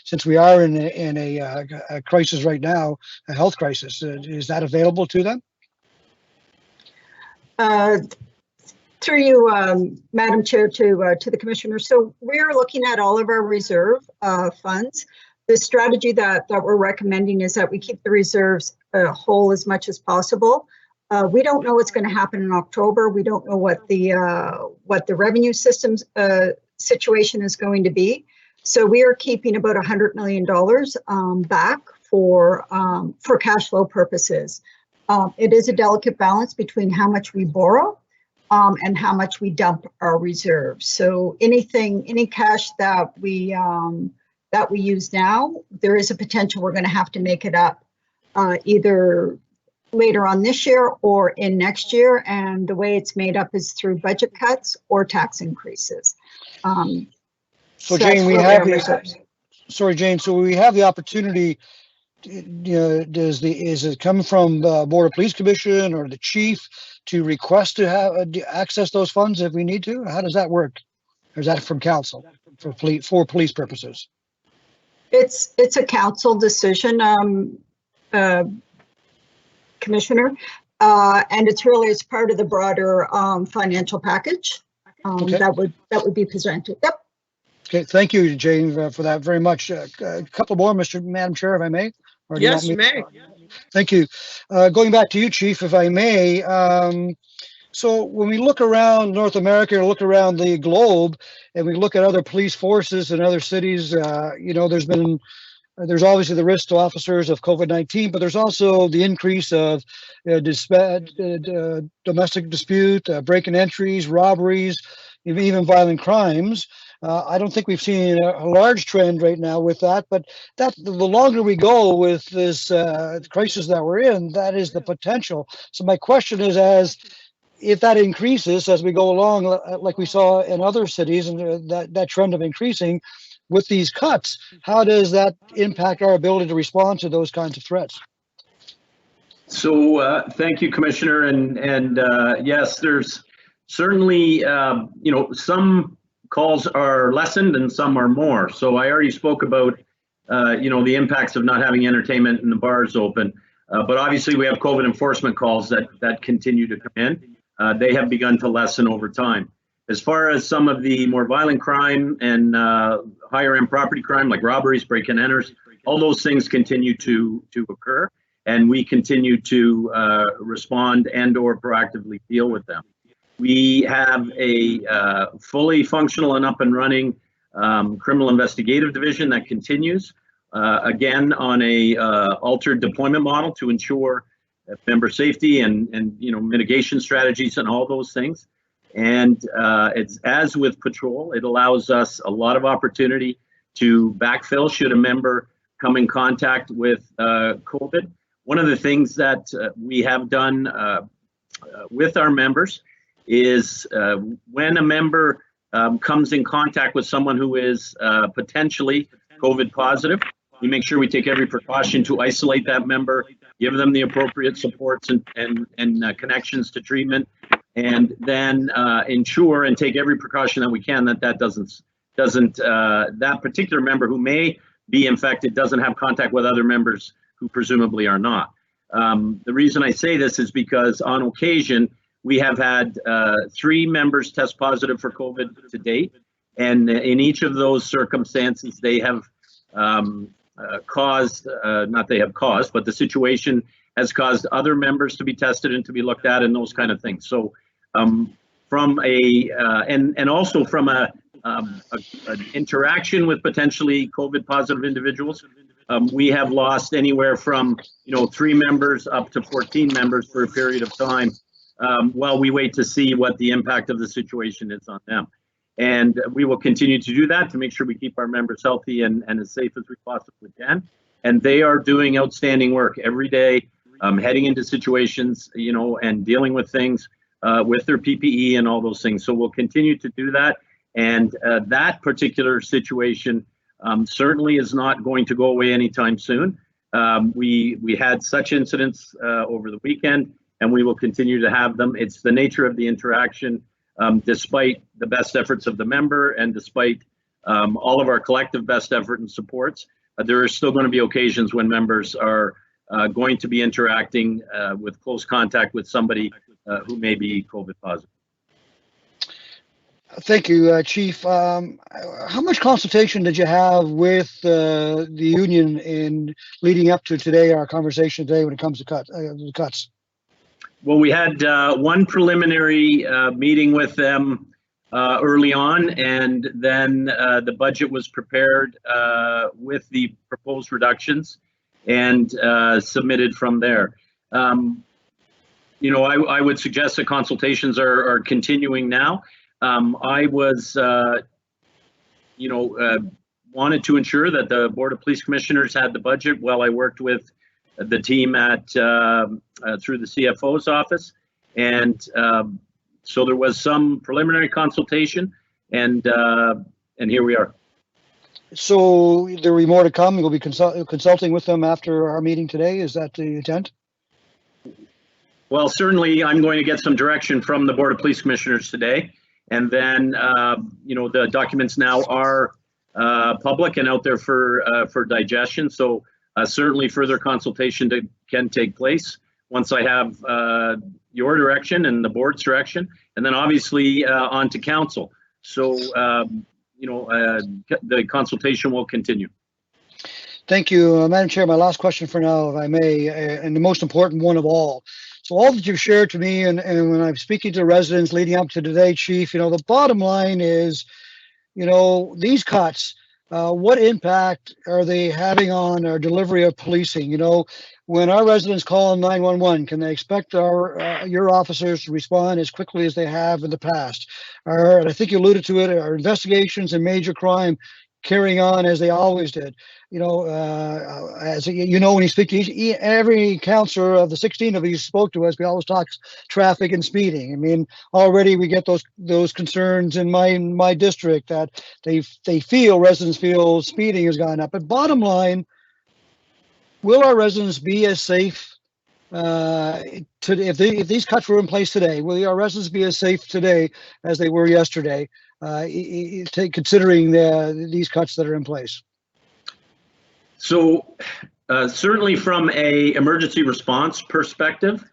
Since we are in a crisis right now, a health crisis, is that available to them? Through you, Madam Chair, to the Commissioner. So we're looking at all of our reserve funds. The strategy that we're recommending is that we keep the reserves whole as much as possible. We don't know what's going to happen in October. We don't know what the revenue systems situation is going to be. So we are keeping about $100 million back for cash flow purposes. It is a delicate balance between how much we borrow and how much we dump our reserves. So any cash that we use now, there is a potential we're going to have to make it up either later on this year or in next year. And the way it's made up is through budget cuts or tax increases. So Jane, we have Jane. So we have the opportunity. Is it come from Board of Police Commission or the Chief to request to have access those funds if we need to? How does that work? Or is that from Council for police purposes? It's a Council decision, Commissioner, and it's part of the broader financial package Okay. that would be presented. Yep. Okay, thank you, Jane, for that very much. A couple more, Madam Chair, if I may. Or do you Yes, want you me- may. Thank you. Going back to you, Chief, if I may. So when we look around North America or look around the globe and we look at other police forces in other cities, there's obviously the risk to officers of COVID-19, but there's also the increase of domestic dispute, break-in entries, robberies, even violent crimes. I don't think we've seen a large trend right now with that, but the longer we go with this crisis that we're in, that is the potential. So my question is, if that increases as we go along, like we saw in other cities, and that trend of increasing with these cuts, how does that impact our ability to respond to those kinds of threats? So thank you, Commissioner. And yes, there's certainly, some calls are lessened and some are more. So I already spoke about, the impacts of not having entertainment and the bars open. But obviously we have COVID enforcement calls that continue to come in. They have begun to lessen over time. As far as some of the more violent crime and higher end property crime, like robberies, break-in enters, all those things continue to occur. And we continue to respond and or proactively deal with them. We have a fully functional and up and running criminal investigative division that continues, again, on a altered deployment model to ensure member safety and mitigation strategies and all those things. And it's as with patrol, it allows us a lot of opportunity to backfill should a member come in contact with COVID. One of the things that we have done with our members is when a member comes in contact with someone who is potentially COVID positive, we make sure we take every precaution to isolate that member, give them the appropriate supports and connections to treatment, and then ensure and take every precaution that we can that that particular member who may be infected doesn't have contact with other members who presumably are not. The reason I say this is because on occasion, we have had 3 members test positive for COVID to date. And in each of those circumstances, they have caused, not they have caused, but the situation has caused other members to be tested and to be looked at and those kind of things. So from a, and also from an interaction with potentially COVID positive individuals, we have lost anywhere from 3 members up to 14 members for a period of time while we wait to see what the impact of the situation is on them. And we will continue to do that to make sure we keep our members healthy and as safe as we possibly can. And they are doing outstanding work every day, heading into situations, and dealing with things with their PPE and all those things. So we'll continue to do that. And that particular situation certainly is not going to go away anytime soon. We had such incidents over the weekend, and we will continue to have them. It's the nature of the interaction, despite the best efforts of the member and despite all of our collective best effort and supports. There are still going to be occasions when members are going to be interacting with close contact with somebody who may be COVID positive. Thank you, Chief. How much consultation did you have with the union in leading up to today, our conversation today, when it comes to cuts? Well, we had one preliminary meeting with them early on, and then the budget was prepared with the proposed reductions and submitted from there. I would suggest that consultations are continuing now. I was, wanted to ensure that the Board of Police Commissioners had the budget while I worked with the team at through the CFO's office, and so there was some preliminary consultation, and here we are. So there will be more to come. You'll be consulting with them after our meeting today. Is that the intent? Well, certainly I'm going to get some direction from the Board of Police Commissioners today. And then, the documents now are public and out there for digestion. So certainly further consultation can take place once I have your direction and the board's direction, and then obviously on to council. So, the consultation will continue. Thank you, Madam Chair. My last question for now, if I may, and the most important one of all. So all that you've shared to me, and when I'm speaking to residents leading up to today, Chief, the bottom line is, these cuts, what impact are they having on our delivery of policing? When our residents call 911, can they expect your officers to respond as quickly as they have in the past? And I think you alluded to it, our investigations in major crime, carrying on as they always did. You know, as you know, when you speak to every councillor of the 16 of you spoke to us, we always talk traffic and speeding. I mean, already we get those concerns in my district that residents feel speeding has gone up. But bottom line, will our residents be as safe if these cuts were in place today? Will our residents be as safe today as they were yesterday, considering these cuts that are in place? So certainly from a emergency response perspective,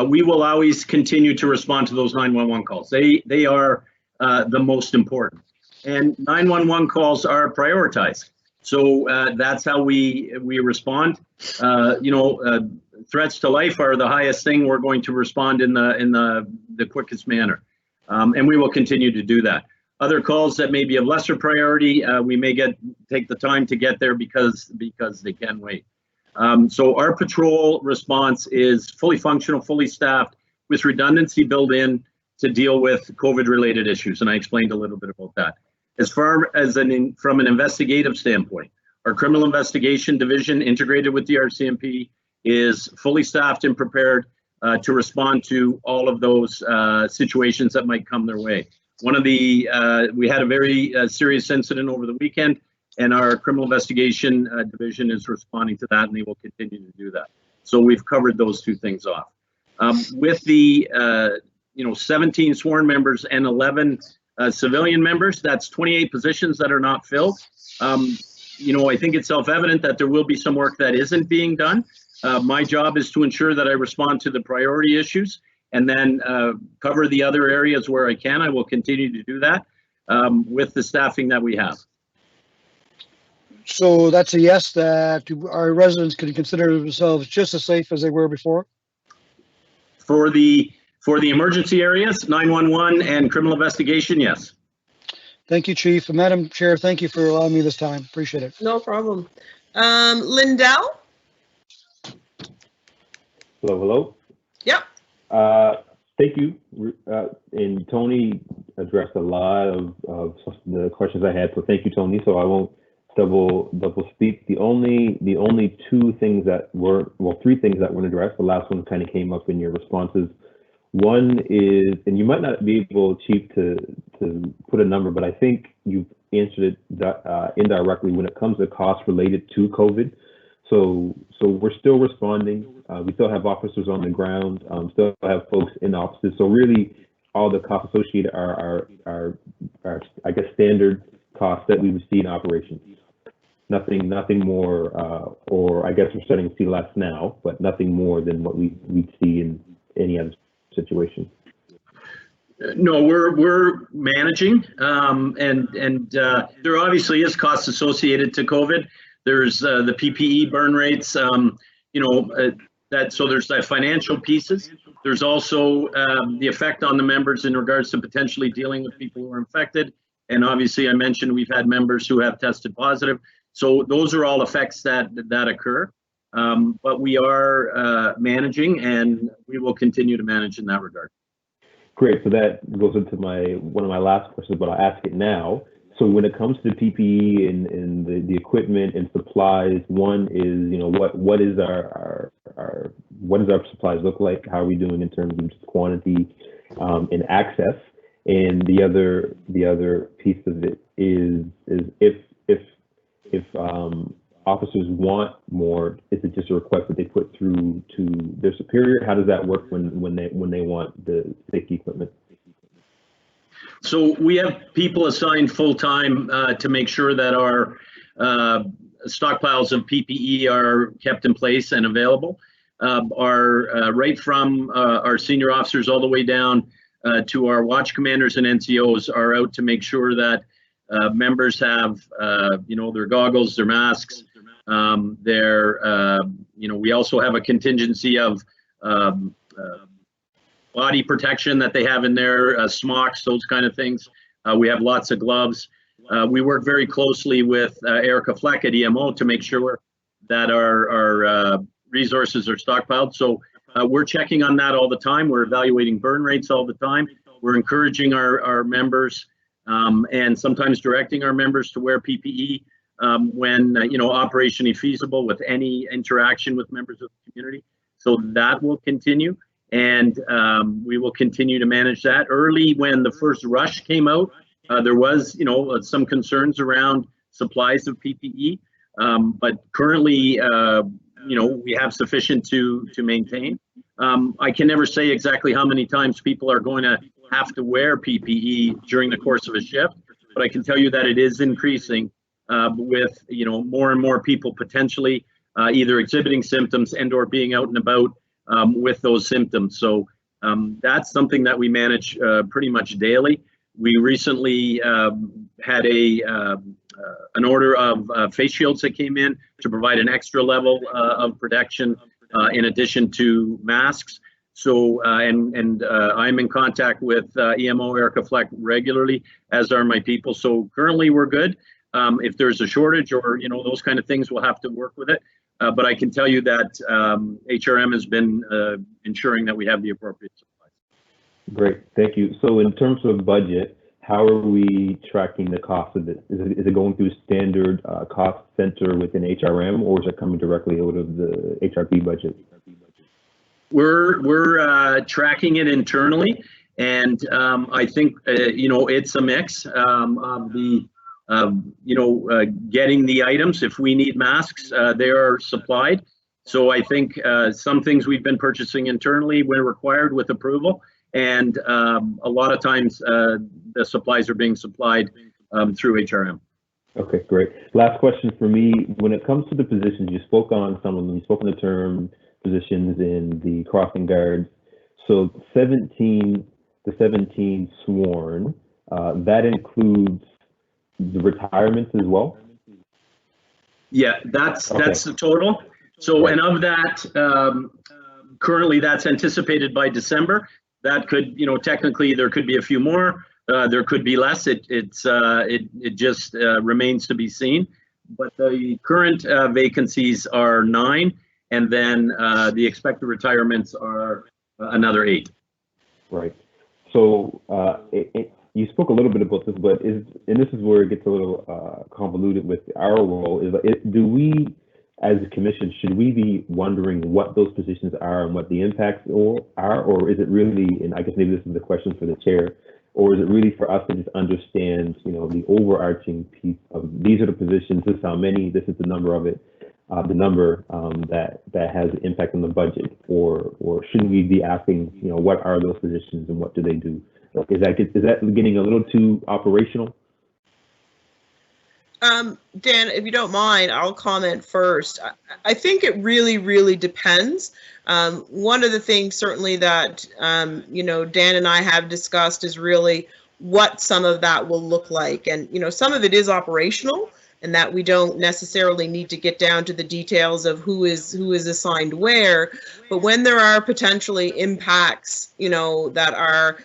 we will always continue to respond to those 911 calls. They are the most important, and 911 calls are prioritized. So that's how we respond. Threats to life are the highest thing. We're going to respond in the quickest manner, and we will continue to do that. Other calls that may be of lesser priority, we may take the time to get there because they can wait. So our patrol response is fully functional, fully staffed, with redundancy built in to deal with COVID-related issues, and I explained a little bit about that. As far as from an investigative standpoint, our criminal investigation division, integrated with the RCMP, is fully staffed and prepared to respond to all of those situations that might come their way. We had a very serious incident over the weekend, and our criminal investigation division is responding to that, and they will continue to do that. So we've covered those two things off. With the 17 sworn members and 11 civilian members, that's 28 positions that are not filled. I think it's self-evident that there will be some work that isn't being done. My job is to ensure that I respond to the priority issues and then cover the other areas where I can. I will continue to do that with the staffing that we have. So that's a yes, that our residents can consider themselves just as safe as they were before? For the emergency areas, 911 and criminal investigation, yes. Thank you, Chief. And Madam Chair, thank you for allowing me this time. Appreciate it. No problem. Lindell? Hello. Yep. Thank you. And Tony addressed a lot of the questions I had, so thank you, Tony. So I won't double speak. The only two things that were, well, three things that weren't addressed. The last one kind of came up in your responses. One is, and you might not be able, Chief, to put a number, but I think you've answered it indirectly when it comes to costs related to COVID. So we're still responding. We still have officers on the ground, still have folks in offices. So really, all the costs associated are I guess, standard costs that we would see in operations. Nothing more, or I guess we're starting to see less now, but nothing more than what we'd see in any other situation. No, we're managing, and there obviously is costs associated to COVID. There's the PPE burn rates, so there's the financial pieces. There's also the effect on the members in regards to potentially dealing with people who are infected. And obviously I mentioned we've had members who have tested positive. So those are all effects that occur. But we are managing, and we will continue to manage in that regard. Great. So that goes into one of my last questions, but I'll ask it now. So when it comes to the PPE and the equipment and supplies, one is, what is our supplies look like? How are we doing in terms of just quantity and access? And the other piece of it is if officers want more, is it just a request that they put through to their superior? How does that work when they want the safety equipment? So we have people assigned full-time to make sure that our stockpiles of PPE are kept in place and available. Right from our senior officers all the way down to our watch commanders and NCOs are out to make sure that members have, their goggles, their masks, we also have a contingency of body protection that they have in there, smocks, those kind of things. We have lots of gloves. We work very closely with Erica Fleck at EMO to make sure that our resources are stockpiled. So we're checking on that all the time. We're evaluating burn rates all the time. We're encouraging our members and sometimes directing our members to wear PPE when operationally feasible with any interaction with members of the community. So that will continue, and we will continue to manage that. Early, when the first rush came out, there was some concerns around supplies of PPE, but currently we have sufficient to maintain. I can never say exactly how many times people are going to have to wear PPE during the course of a shift, but I can tell you that it is increasing with more and more people potentially either exhibiting symptoms and or being out and about with those symptoms. So that's something that we manage pretty much daily. We recently had an order of face shields that came in to provide an extra level of protection in addition to masks. So, and I'm in contact with EMO Erica Fleck regularly, as are my people. So currently we're good. If there's a shortage or, those kind of things, we'll have to work with it. But I can tell you that HRM has been ensuring that we have the appropriate supplies. Great, thank you. So in terms of budget, how are we tracking the cost of it? Is it going through standard cost center within HRM, or is it coming directly out of the HRP budget? We're tracking it internally, and I think it's a mix of the getting the items. If we need masks, they are supplied. So I think some things we've been purchasing internally when required with approval, and a lot of times the supplies are being supplied through HRM. Okay, great. Last question for me. When it comes to the positions, you spoke on some of them. You spoke on the term positions in the crossing guards. So the 17 sworn, that includes the retirements as well? Yeah, that's the total. So, right. And of that, currently that's anticipated by December. That could, technically there could be a few more. There could be less. It just remains to be seen. But the current vacancies are 9, and then the expected retirements are another 8. Right. So you spoke a little bit about this, but and this is where it gets a little convoluted with our role. Do we, as a commission, should we be wondering what those positions are and what the impacts are, or is it really, and I guess maybe this is the question for the chair, or is it really for us to just understand, the overarching piece of these are the positions, this is how many, this is the number of it, the number that has an impact on the budget, or shouldn't we be asking, what are those positions and what do they do? Is that getting a little too operational? Dan, if you don't mind, I'll comment first. I think it really, really depends. One of the things certainly that, Dan and I have discussed is really what some of that will look like. And, some of it is operational, and that we don't necessarily need to get down to the details of who is assigned where. But when there are potentially impacts, that are,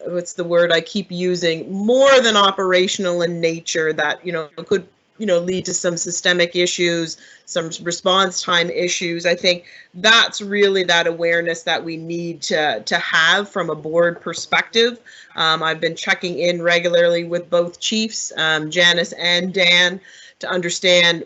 what's the word I keep using, more than operational in nature, that could lead to some systemic issues, some response time issues. I think that's really that awareness that we need to have from a board perspective. I've been checking in regularly with both chiefs, Janice and Dan, to understand,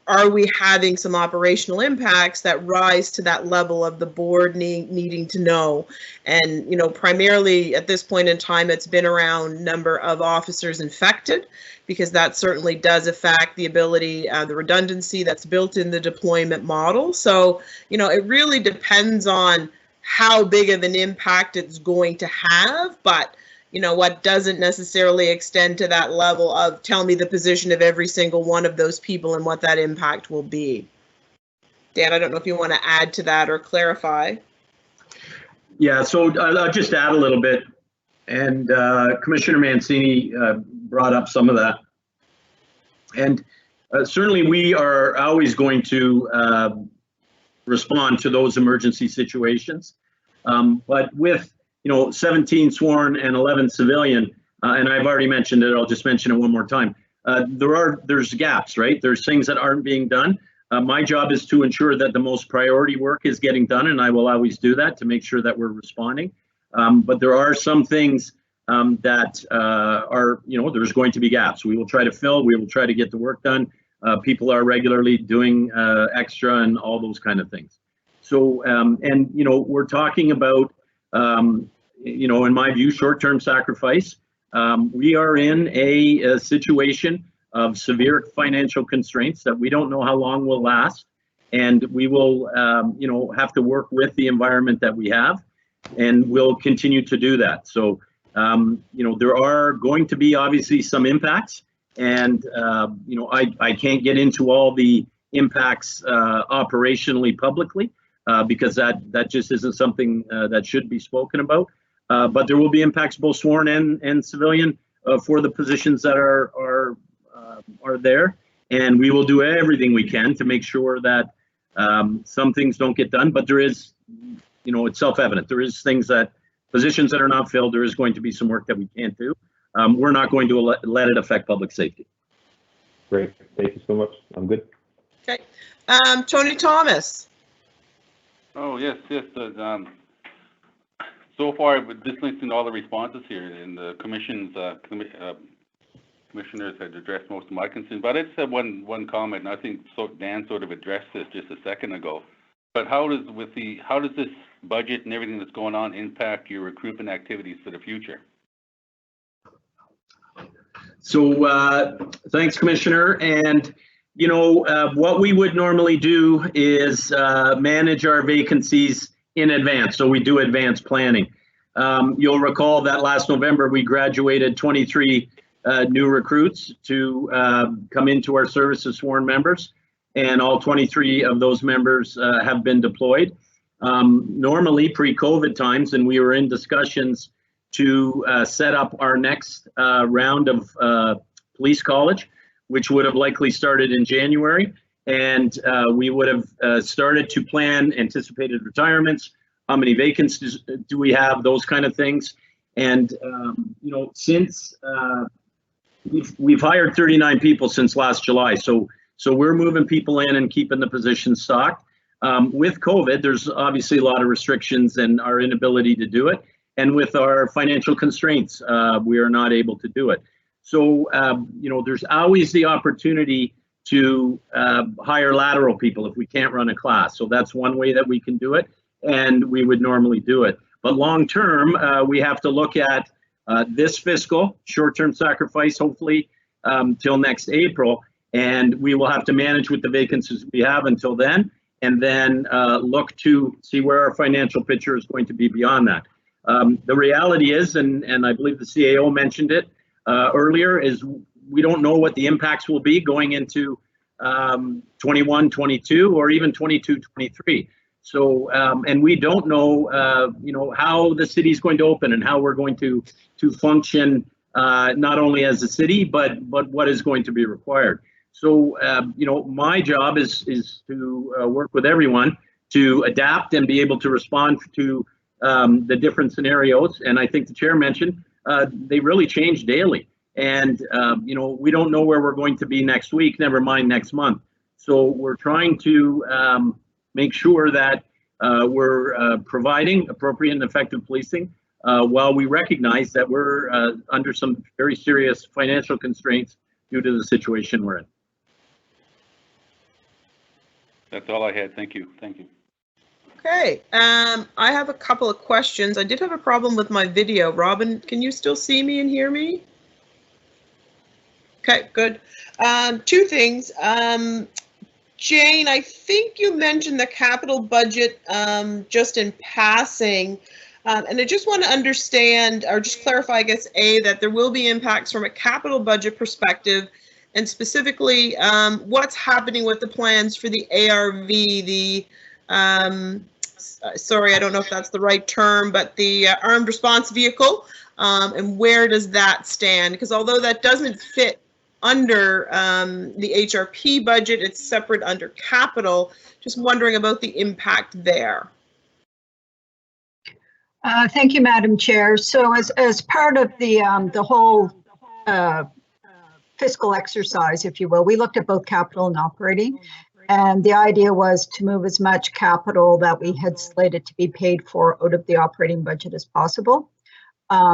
are we having some operational impacts that rise to that level of the board needing to know? And, primarily at this point in time, it's been around number of officers infected, because that certainly does affect the ability, the redundancy that's built in the deployment model. So, it really depends on how big of an impact it's going to have, but what doesn't necessarily extend to that level of tell me the position of every single one of those people and what that impact will be. Dan, I don't know if you want to add to that or clarify. Yeah, so I'll just add a little bit. And Commissioner Mancini brought up some of that. And certainly we are always going to respond to those emergency situations. But with 17 sworn and 11 civilian, and I've already mentioned it, I'll just mention it one more time. There's gaps, right? There's things that aren't being done. My job is to ensure that the most priority work is getting done, and I will always do that to make sure that we're responding. But there are some things that are, there's going to be gaps. We will try to fill, we will try to get the work done. People are regularly doing extra and all those kind of things. So, and, we're talking about, in my view, short-term sacrifice. We are in a situation of severe financial constraints that we don't know how long will last. And we will, have to work with the environment that we have, and we'll continue to do that. So, there are going to be obviously some impacts, and, I can't get into all the impacts operationally publicly because that just isn't something that should be spoken about. But there will be impacts, both sworn and civilian, for the positions that are there, and we will do everything we can to make sure that some things don't get done. But there is, it's self-evident. There is things that positions that are not filled. There is going to be some work that we can't do. We're not going to let it affect public safety. Great, thank you so much. I'm good. Okay, Tony Thomas. Oh, yes. So far, with just listening to all the responses here, and the commissioners had addressed most of my concerns, but I just have one comment, and I think Dan sort of addressed this just a second ago. But how does this budget and everything that's going on impact your recruitment activities for the future? So thanks, Commissioner. And what we would normally do is manage our vacancies in advance. So we do advanced planning. You'll recall that last November we graduated 23 new recruits to come into our service as sworn members, and all 23 of those members have been deployed. Normally pre-COVID times, and we were in discussions to set up our next round of police college, which would have likely started in January. And we would have started to plan anticipated retirements, how many vacancies do we have, those kind of things. And, since we've hired 39 people since last July. So we're moving people in and keeping the positions stocked. With COVID, there's obviously a lot of restrictions and our inability to do it. And with our financial constraints, we are not able to do it. So, there's always the opportunity to hire lateral people if we can't run a class. So that's one way that we can do it, and we would normally do it. But long term, we have to look at this fiscal short-term sacrifice, hopefully till next April, and we will have to manage with the vacancies we have until then, and then look to see where our financial picture is going to be beyond that. The reality is, and I believe the CAO mentioned it earlier, is we don't know what the impacts will be going into 21, 22, or even 22, 23. So, and we don't know, how the city is going to open and how we're going to function, not only as a city, but what is going to be required. So, my job is to work with everyone to adapt and be able to respond to the different scenarios. And I think the chair mentioned they really change daily. And, we don't know where we're going to be next week, never mind next month. So we're trying to make sure that we're providing appropriate and effective policing while we recognize that we're under some very serious financial constraints due to the situation we're in. That's all I had. Thank you. Okay, I have a couple of questions. I did have a problem with my video. Robin, can you still see me and hear me? Okay, good. Two things. Jane, I think you mentioned the capital budget just in passing, and I just want to understand, or just clarify, I guess, that there will be impacts from a capital budget perspective, and specifically what's happening with the plans for the ARV, the sorry, I don't know if that's the right term, but the armed response vehicle, and where does that stand? Because although that doesn't fit under the HRP budget, it's separate under capital. Just wondering about the impact there. Thank you, Madam Chair. So as part of the whole fiscal exercise, if you will, we looked at both capital and operating. And the idea was to move as much capital that we had slated to be paid for out of the operating budget as possible.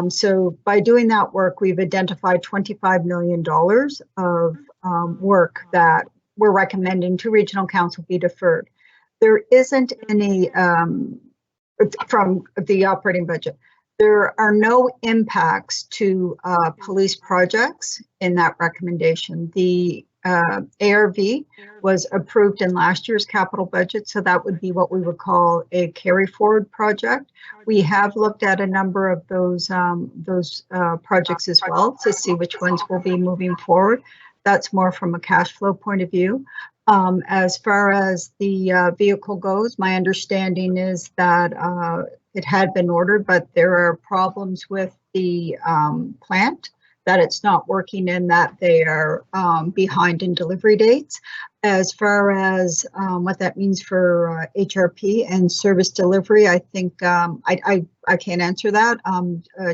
So by doing that work, we've identified $25 million of work that we're recommending to regional council be deferred. There isn't any from the operating budget. There are no impacts to police projects in that recommendation. The ARV was approved in last year's capital budget, so that would be what we would call a carry forward project. We have looked at a number of those projects as well to see which ones will be moving forward. That's more from a cash flow point of view. As far as the vehicle goes, my understanding is that it had been ordered, but there are problems with the plant, that it's not working and that they are behind in delivery dates. As far as what that means for HRP and service delivery, I think I can't answer that.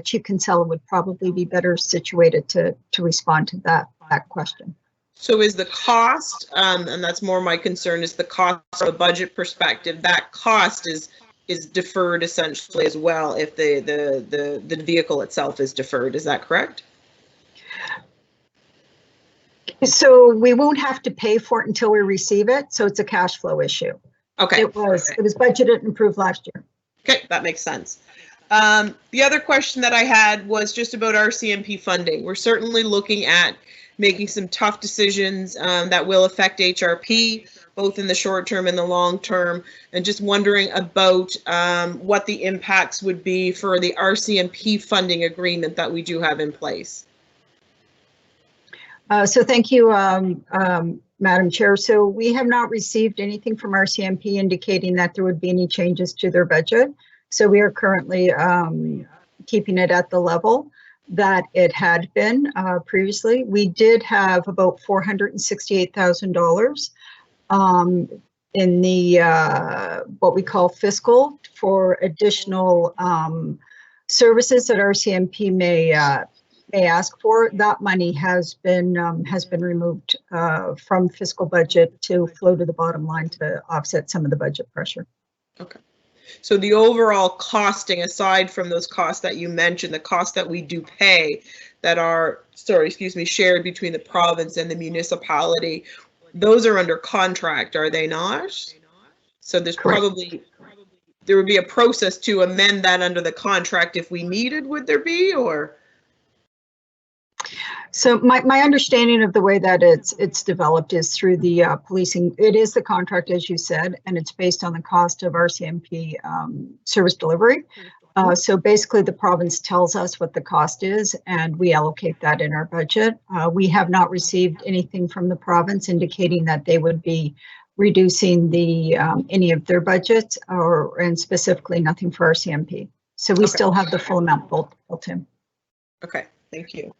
Chief Kinsella would probably be better situated to respond to that question. So is the cost, and that's more my concern, is the cost from a budget perspective, that cost is deferred essentially as well if the vehicle itself is deferred. Is that correct? So we won't have to pay for it until we receive it. So it's a cash flow issue. Okay. It was budgeted and approved last year. Okay, that makes sense. The other question that I had was just about RCMP funding. We're certainly looking at making some tough decisions that will affect HRP, both in the short term and the long term, and just wondering about what the impacts would be for the RCMP funding agreement that we do have in place. So thank you, Madam Chair. So we have not received anything from RCMP indicating that there would be any changes to their budget. So we are currently keeping it at the level that it had been previously. We did have about $468,000 in the what we call fiscal for additional services that RCMP may ask for. That money has been removed from fiscal budget to flow to the bottom line to offset some of the budget pressure. Okay. So the overall costing, aside from those costs that you mentioned, the costs that we do pay that are, shared between the province and the municipality, those are under contract, are they not? So there's probably, there would be a process to amend that under the contract if we needed, would there be, or? So my understanding of the way that it's developed is through the policing. It is the contract, as you said, and it's based on the cost of RCMP service delivery. So basically the province tells us what the cost is and we allocate that in our budget. We have not received anything from the province indicating that they would be reducing the any of their budgets, and specifically nothing for RCMP. So we still have the full amount built in. Okay, thank you.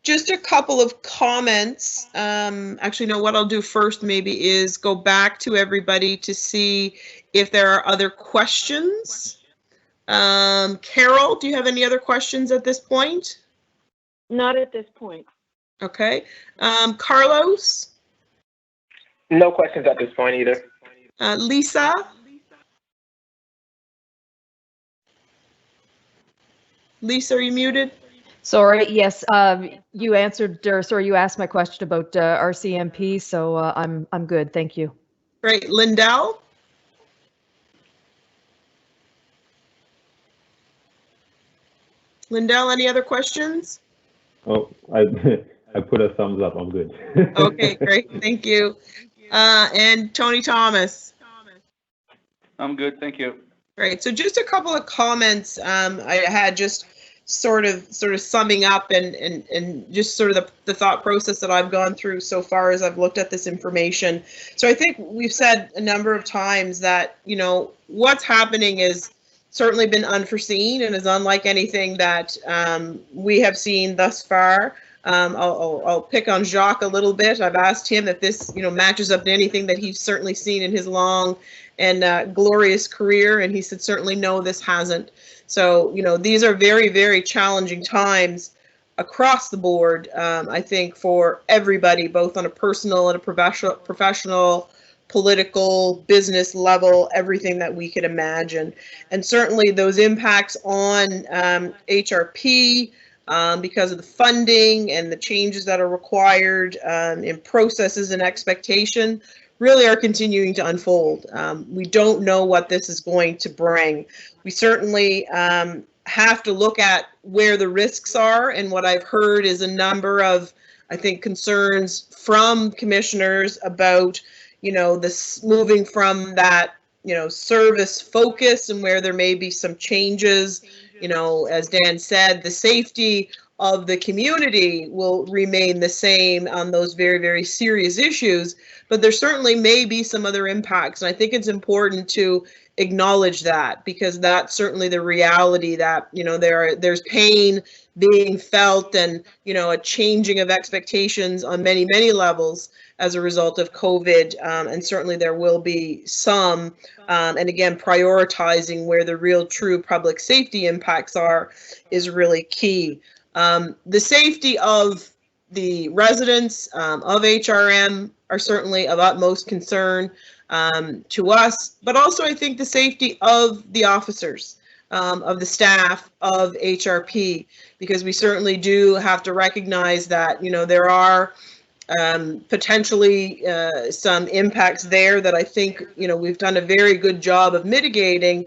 Just a couple of comments. Actually, no, what I'll do first maybe is go back to everybody to see if there are other questions. Carol, do you have any other questions at this point? Not at this point. Okay. Carlos? No questions at this point either. Lisa? Lisa, are you muted? Sorry, yes, you answered, you asked my question about RCMP, so I'm good, thank you. Great. Lindell? Lindell, any other questions? Oh, I put a thumbs up. I'm good. Okay, great. Thank you. And Tony Thomas? I'm good. Thank you. Great. So just a couple of comments I had, just sort of summing up and just sort of the thought process that I've gone through so far as I've looked at this information. So I think we've said a number of times that, you know, what's happening is certainly been unforeseen and is unlike anything that we have seen thus far. I'll pick on Jacques a little bit. I've asked him if this, you know, matches up to anything that he's certainly seen in his long and glorious career, and he said certainly no, this hasn't. So, you know, these are very, very challenging times across the board, I think, for everybody, both on a personal and a professional political, business level, everything that we could imagine. And certainly those impacts on HRP, because of the funding and the changes that are required in processes and expectation, really are continuing to unfold. We don't know what this is going to bring. We certainly have to look at where the risks are, and what I've heard is a number of, I think, concerns from commissioners about, you know, this moving from that, you know, service focus, and where there may be some changes. You know, as Dan said, the safety of the community will remain the same on those very, very serious issues, but there certainly may be some other impacts. And I think it's important to acknowledge that, because that's certainly the reality that, you know, there's pain being felt, and, you know, a changing of expectations on many, many levels as a result of COVID. And certainly there will be some, and again, prioritizing where the real true public safety impacts are is really key. The safety of the residents of HRM are certainly of utmost concern to us, but also I think the safety of the officers, of the staff of HRP, because we certainly do have to recognize that, you know, there are potentially some impacts there that I think, you know, we've done a very good job of mitigating.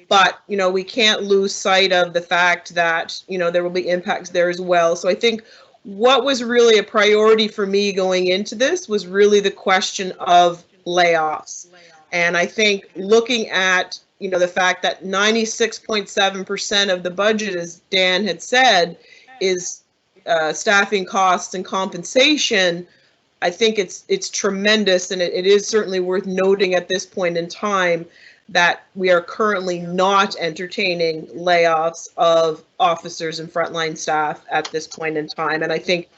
But, you know, we can't lose sight of the fact that, you know, there will be impacts there as well. So I think what was really a priority for me going into this was really the question of layoffs. And I think looking at, you know, the fact that 96.7% of the budget, as Dan had said, is staffing costs and compensation, I think it's tremendous. And it is certainly worth noting at this point in time that we are currently not entertaining layoffs of officers and frontline staff at this point in time. And I think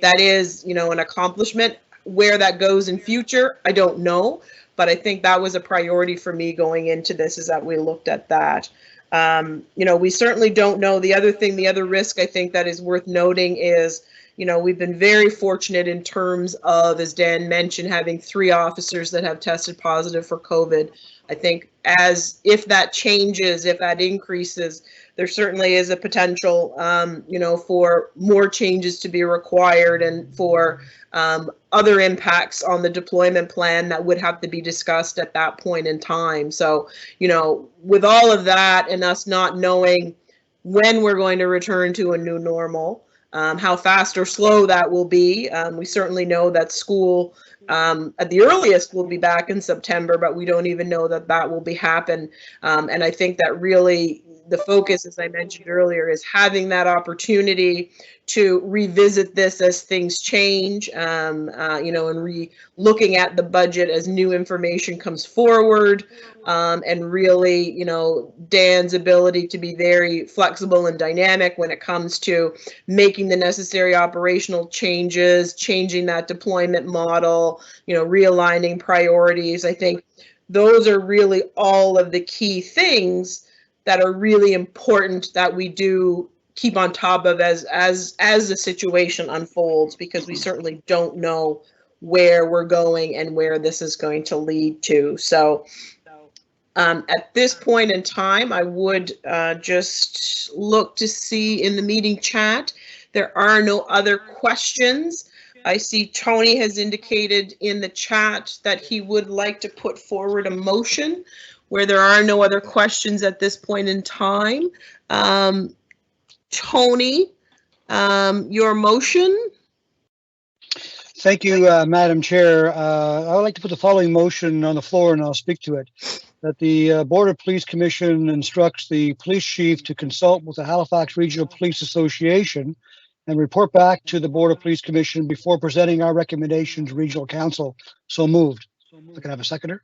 that is, you know, an accomplishment. Where that goes in future, I don't know, but I think that was a priority for me going into this, is that we looked at that. You know, we certainly don't know. The other thing, the other risk I think that is worth noting is, you know, we've been very fortunate in terms of, as Dan mentioned, having 3 officers that have tested positive for COVID. I think if that changes, if that increases, there certainly is a potential, you know, for more changes to be required, and for other impacts on the deployment plan that would have to be discussed at that point in time. So, you know, with all of that and us not knowing when we're going to return to a new normal, how fast or slow that will be, we certainly know that school at the earliest will be back in September, but we don't even know that that will be happen. And I think that really the focus, as I mentioned earlier, is having that opportunity to revisit this as things change, you know, and looking at the budget as new information comes forward, and really, you know, Dan's ability to be very flexible and dynamic when it comes to making the necessary operational changes, changing that deployment model, you know, realigning priorities. I think those are really all of the key things that are really important that we do keep on top of as the situation unfolds, because we certainly don't know where we're going and where this is going to lead to. So at this point in time, I would just look to see in the meeting chat. There are no other questions. I see Tony has indicated in the chat that he would like to put forward a motion where there are no other questions at this point in time. Tony, your motion. Thank you, Madam Chair. I would like to put the following motion on the floor, and I'll speak to it. That the Border Police Commission instructs the police chief to consult with the Halifax Regional Police Association and report back to the Border Police Commission before presenting our recommendations to Regional Council. So moved. I can have a seconder.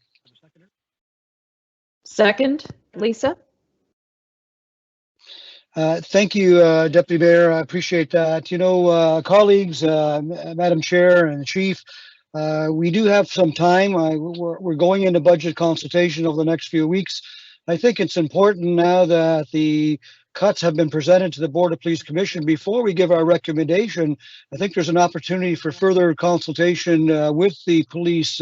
Second, Lisa. Thank you, Deputy Mayor. I appreciate that. You know, colleagues, Madam Chair and the Chief, we do have some time. We're going into budget consultation over the next few weeks. I think it's important now that the cuts have been presented to the Border Police Commission before we give our recommendation. I think there's an opportunity for further consultation with the police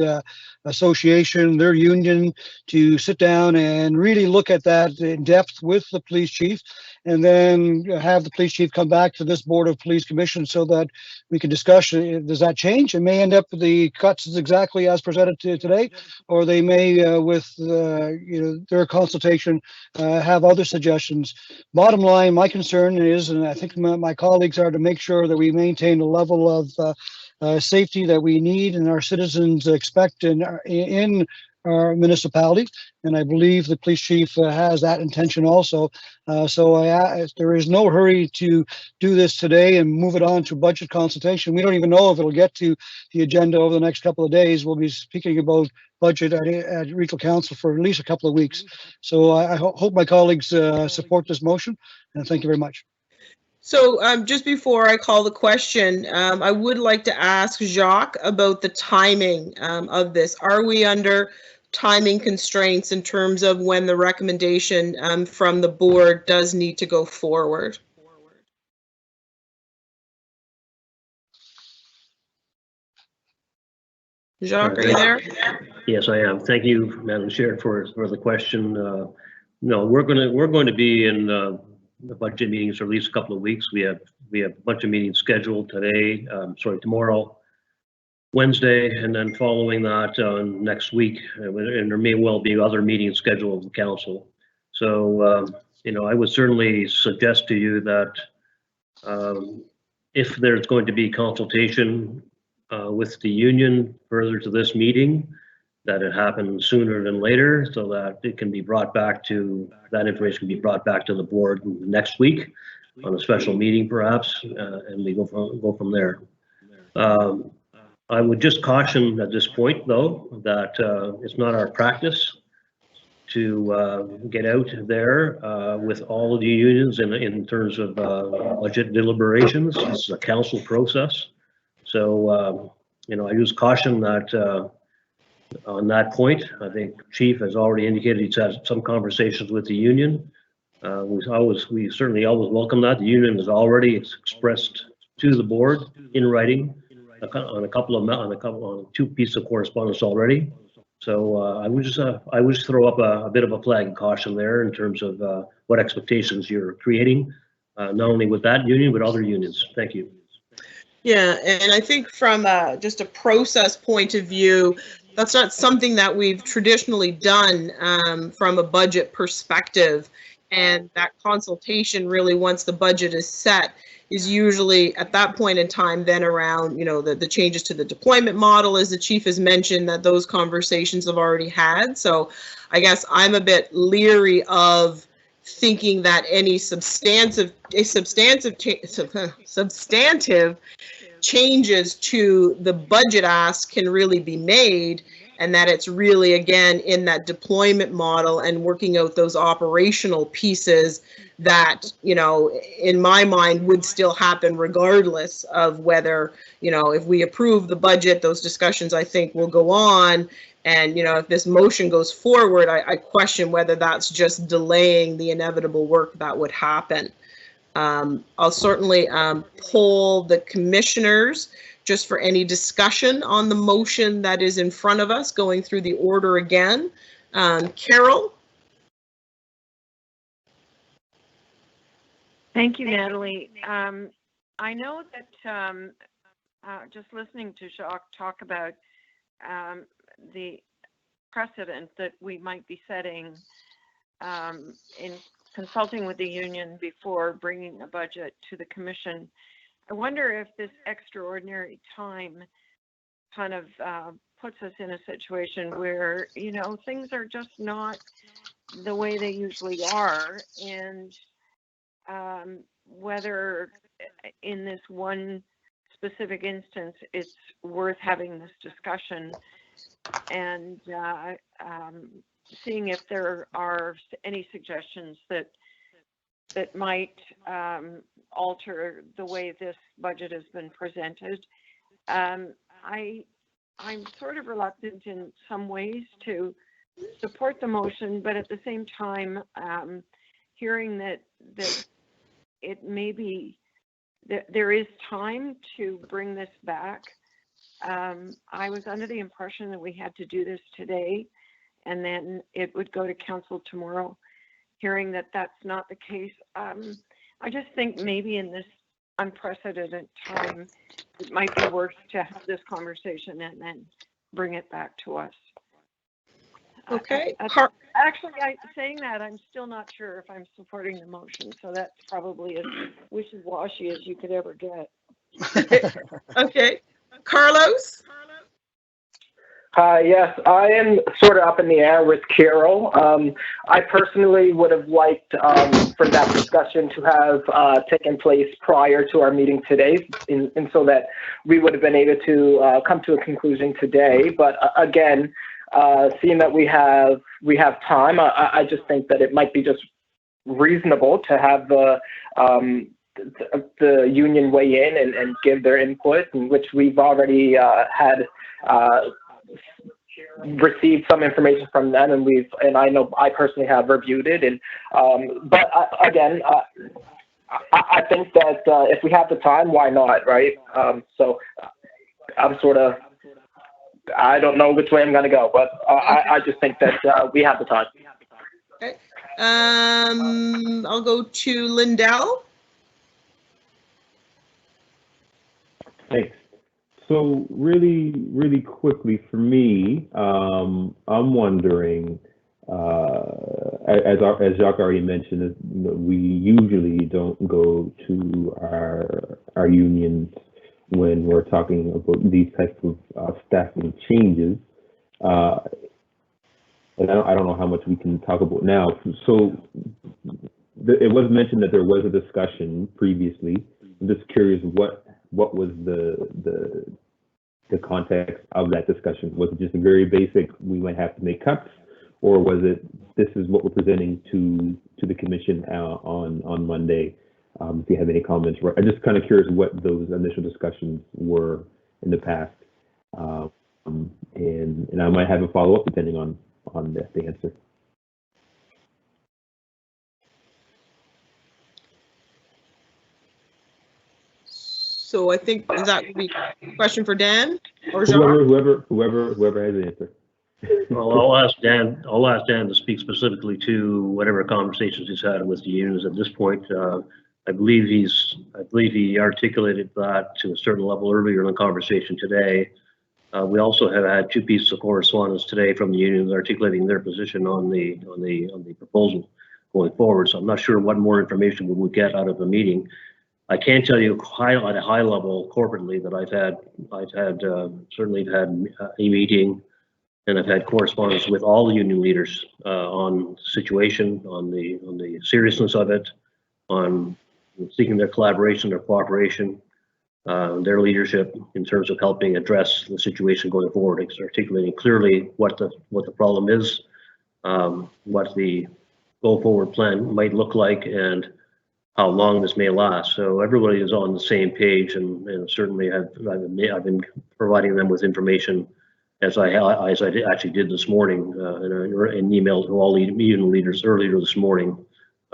association, their union, to sit down and really look at that in depth with the police chief, and then have the police chief come back to this Board of Police Commission so that we can discuss, does that change? It may end up the cuts is exactly as presented today, or they may, with their consultation, have other suggestions. Bottom line, my concern is, and I think my colleagues are, to make sure that we maintain the level of safety that we need and our citizens expect in our municipality, and I believe the police chief has that intention also. There is no hurry to do this today and move it on to budget consultation. We don't even know if it'll get to the agenda over the next couple of days. We'll be speaking about budget at Regional Council for at least a couple of weeks. So I hope my colleagues support this motion, and thank you very much. So just before I call the question, I would like to ask Jacques about the timing of this. Are we under timing constraints in terms of when the recommendation from the board does need to go forward? Jacques, are you there? Yes, I am. Thank you, Madam Chair, for the question. No, we're going to be in the budget meetings for at least a couple of weeks. We have a bunch of meetings scheduled today, tomorrow, Wednesday, and then following that next week, and there may well be other meetings scheduled with the council. So, I would certainly suggest to you that if there's going to be consultation with the union further to this meeting, that it happens sooner than later, so that it can be brought back to, that information can be brought back to the board next week on a special meeting perhaps, and we go from there. I would just caution at this point, though, that it's not our practice to get out there with all of the unions in terms of budget deliberations. This is a council process. So, I use caution that on that point. I think Chief has already indicated he's had some conversations with the union. We certainly always welcome that. The union has already expressed to the board in writing on two pieces of correspondence already. So I would just throw up a bit of a flag of caution there in terms of what expectations you're creating, not only with that union but other unions. Thank you. Yeah, and I think from just a process point of view, that's not something that we've traditionally done from a budget perspective. And that consultation really, once the budget is set, is usually at that point in time then around, the changes to the deployment model, as the chief has mentioned, that those conversations have already had. So I guess I'm a bit leery of thinking that any substantive changes to the budget ask can really be made, and that it's really, again, in that deployment model and working out those operational pieces that, in my mind would still happen regardless of whether, if we approve the budget, those discussions I think will go on. And, if this motion goes forward, I question whether that's just delaying the inevitable work that would happen. I'll certainly poll the commissioners just for any discussion on the motion that is in front of us, going through the order again. Carol? Thank you, Natalie. I know that just listening to Jacques talk about the precedent that we might be setting in consulting with the union before bringing a budget to the commission, I wonder if this extraordinary time kind of puts us in a situation where, things are just not the way they usually are, and whether in this one specific instance it's worth having this discussion and seeing if there are any suggestions that might alter the way this budget has been presented. I'm sort of reluctant in some ways to support the motion, but at the same time, hearing that it may be that there is time to bring this back I was under the impression that we had to do this today and then it would go to council tomorrow. Hearing that that's not the case, I just think maybe in this unprecedented time, it might be worth to have this conversation and then bring it back to us. Okay. Actually, saying that, I'm still not sure if I'm supporting the motion, so that's probably as wishy-washy as you could ever get. Okay. Carlos? Yes, I am sort of up in the air with Carol. I personally would have liked for that discussion to have taken place prior to our meeting today, and so that we would have been able to come to a conclusion today. But again, seeing that we have time, I just think that it might be just reasonable to have the union weigh in and give their input, in which we've already had received some information from them, and I know I personally have reviewed it, and but again, I think that if we have the time, why not, right? So I'm sort of, I don't know which way I'm going to go, but I just think that we have the time. Okay. I'll go to Lindell. Thanks. So really quickly for me, I'm wondering, as Jacques already mentioned, we usually don't go to our unions when we're talking about these types of staffing changes. And I don't know how much we can talk about now. So it was mentioned that there was a discussion previously. I'm just curious what was the context of that discussion? Was it just a very basic, we might have to make cuts, or was it, this is what we're presenting to the commission on Monday? If you have any comments, I'm just kind of curious what those initial discussions were in the past, and I might have a follow up depending on the answer. So I think that would be a question for Dan or whoever has the answer. Well, I'll ask Dan to speak specifically to whatever conversations he's had with the unions at this point. I believe he articulated that to a certain level earlier in the conversation today. We also have had two pieces of correspondence today from the unions articulating their position on the proposal going forward. So I'm not sure what more information we would get out of the meeting. I can tell you at a high level corporately that certainly had a meeting, and I've had correspondence with all the union leaders on the situation, on the seriousness of it, on seeking their collaboration, their cooperation, their leadership in terms of helping address the situation going forward. It's articulating clearly what the problem is, what the go forward plan might look like, and how long this may last. So everybody is on the same page, and certainly I've been providing them with information as I actually did this morning in an email to all the union leaders earlier this morning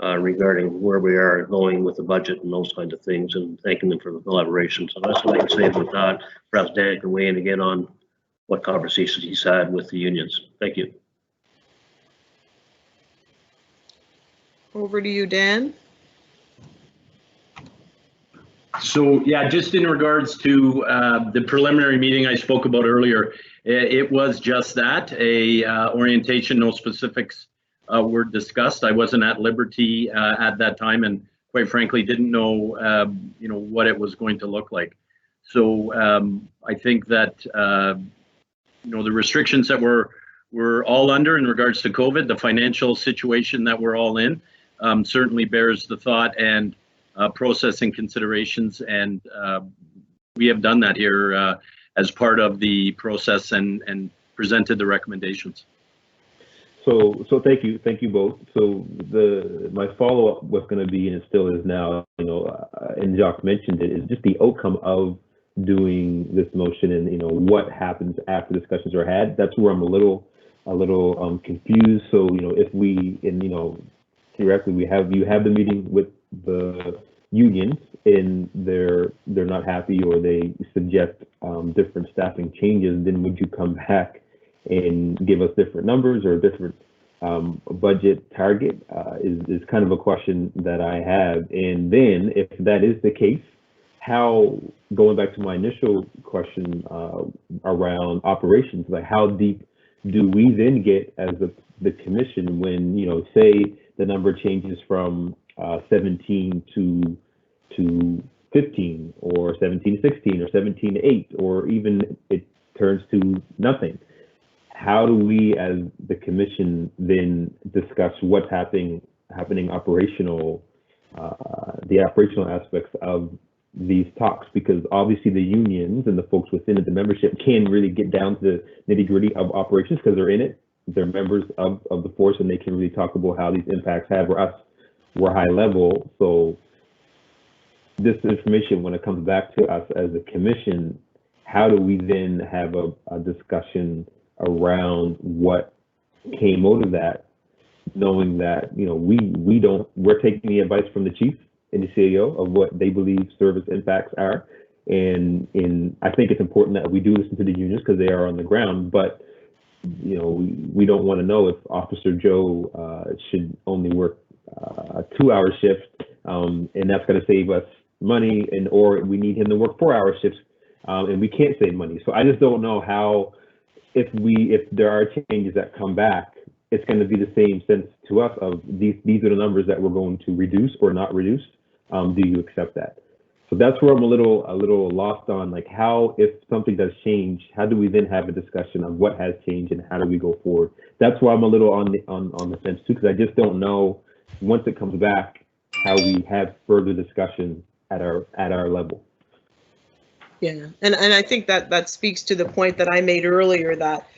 regarding where we are going with the budget and those kinds of things, and thanking them for the collaboration. So that's what I can say about that. Perhaps Dan can weigh in again on what conversations he's had with the unions. Thank you. Over to you, Dan. So yeah, just in regards to the preliminary meeting I spoke about earlier, it was just that, a orientation, no specifics were discussed. I wasn't at liberty at that time, and quite frankly didn't know what it was going to look like. So I think that the restrictions that we're all under in regards to COVID, the financial situation that we're all in, certainly bears the thought and processing considerations, and we have done that here as part of the process and presented the recommendations. So thank you both. So my follow-up was going to be, and it still is now, and Jacques mentioned it, is just the outcome of doing this motion, and what happens after discussions are had. That's where I'm a little confused. So if we, and theoretically you have the meeting with the unions, and they're not happy or they suggest different staffing changes, then would you come back and give us different numbers or different budget target is kind of a question that I have. And then if that is the case, how, going back to my initial question around operations, like how deep do we then get as the commission when, you know, say the number changes from 17 to 15 or 17 to 16 or 17 to 8, or even it turns to nothing? How do we as the commission then discuss what's happening operational, the operational aspects of these talks? Because obviously the unions and the folks within it, the membership, can really get down to the nitty-gritty of operations because they're in it, they're members of the force, and they can really talk about how these impacts have, where us, we're high level. So this information, when it comes back to us as a commission, how do we then have a discussion around what came out of that, knowing that, you know, we're taking the advice from the chief and the CAO of what they believe service impacts are, and I think it's important that we do listen to the unions because they are on the ground. But you know, we don't want to know if Officer Joe should only work a 2-hour shift, and that's going to save us money, or we need him to work 4-hour shifts, and we can't save money. So I just don't know how, if there are changes that come back, it's going to be the same sense to us of these are the numbers that we're going to reduce or not reduce. Do you accept that? So that's where I'm a little lost on, like, how, if something does change, how do we then have a discussion of what has changed and how do we go forward? That's why I'm a little on the fence too, because I just don't know, once it comes back, how we have further discussion at our level. Yeah, and I think that speaks to the point that I made earlier, that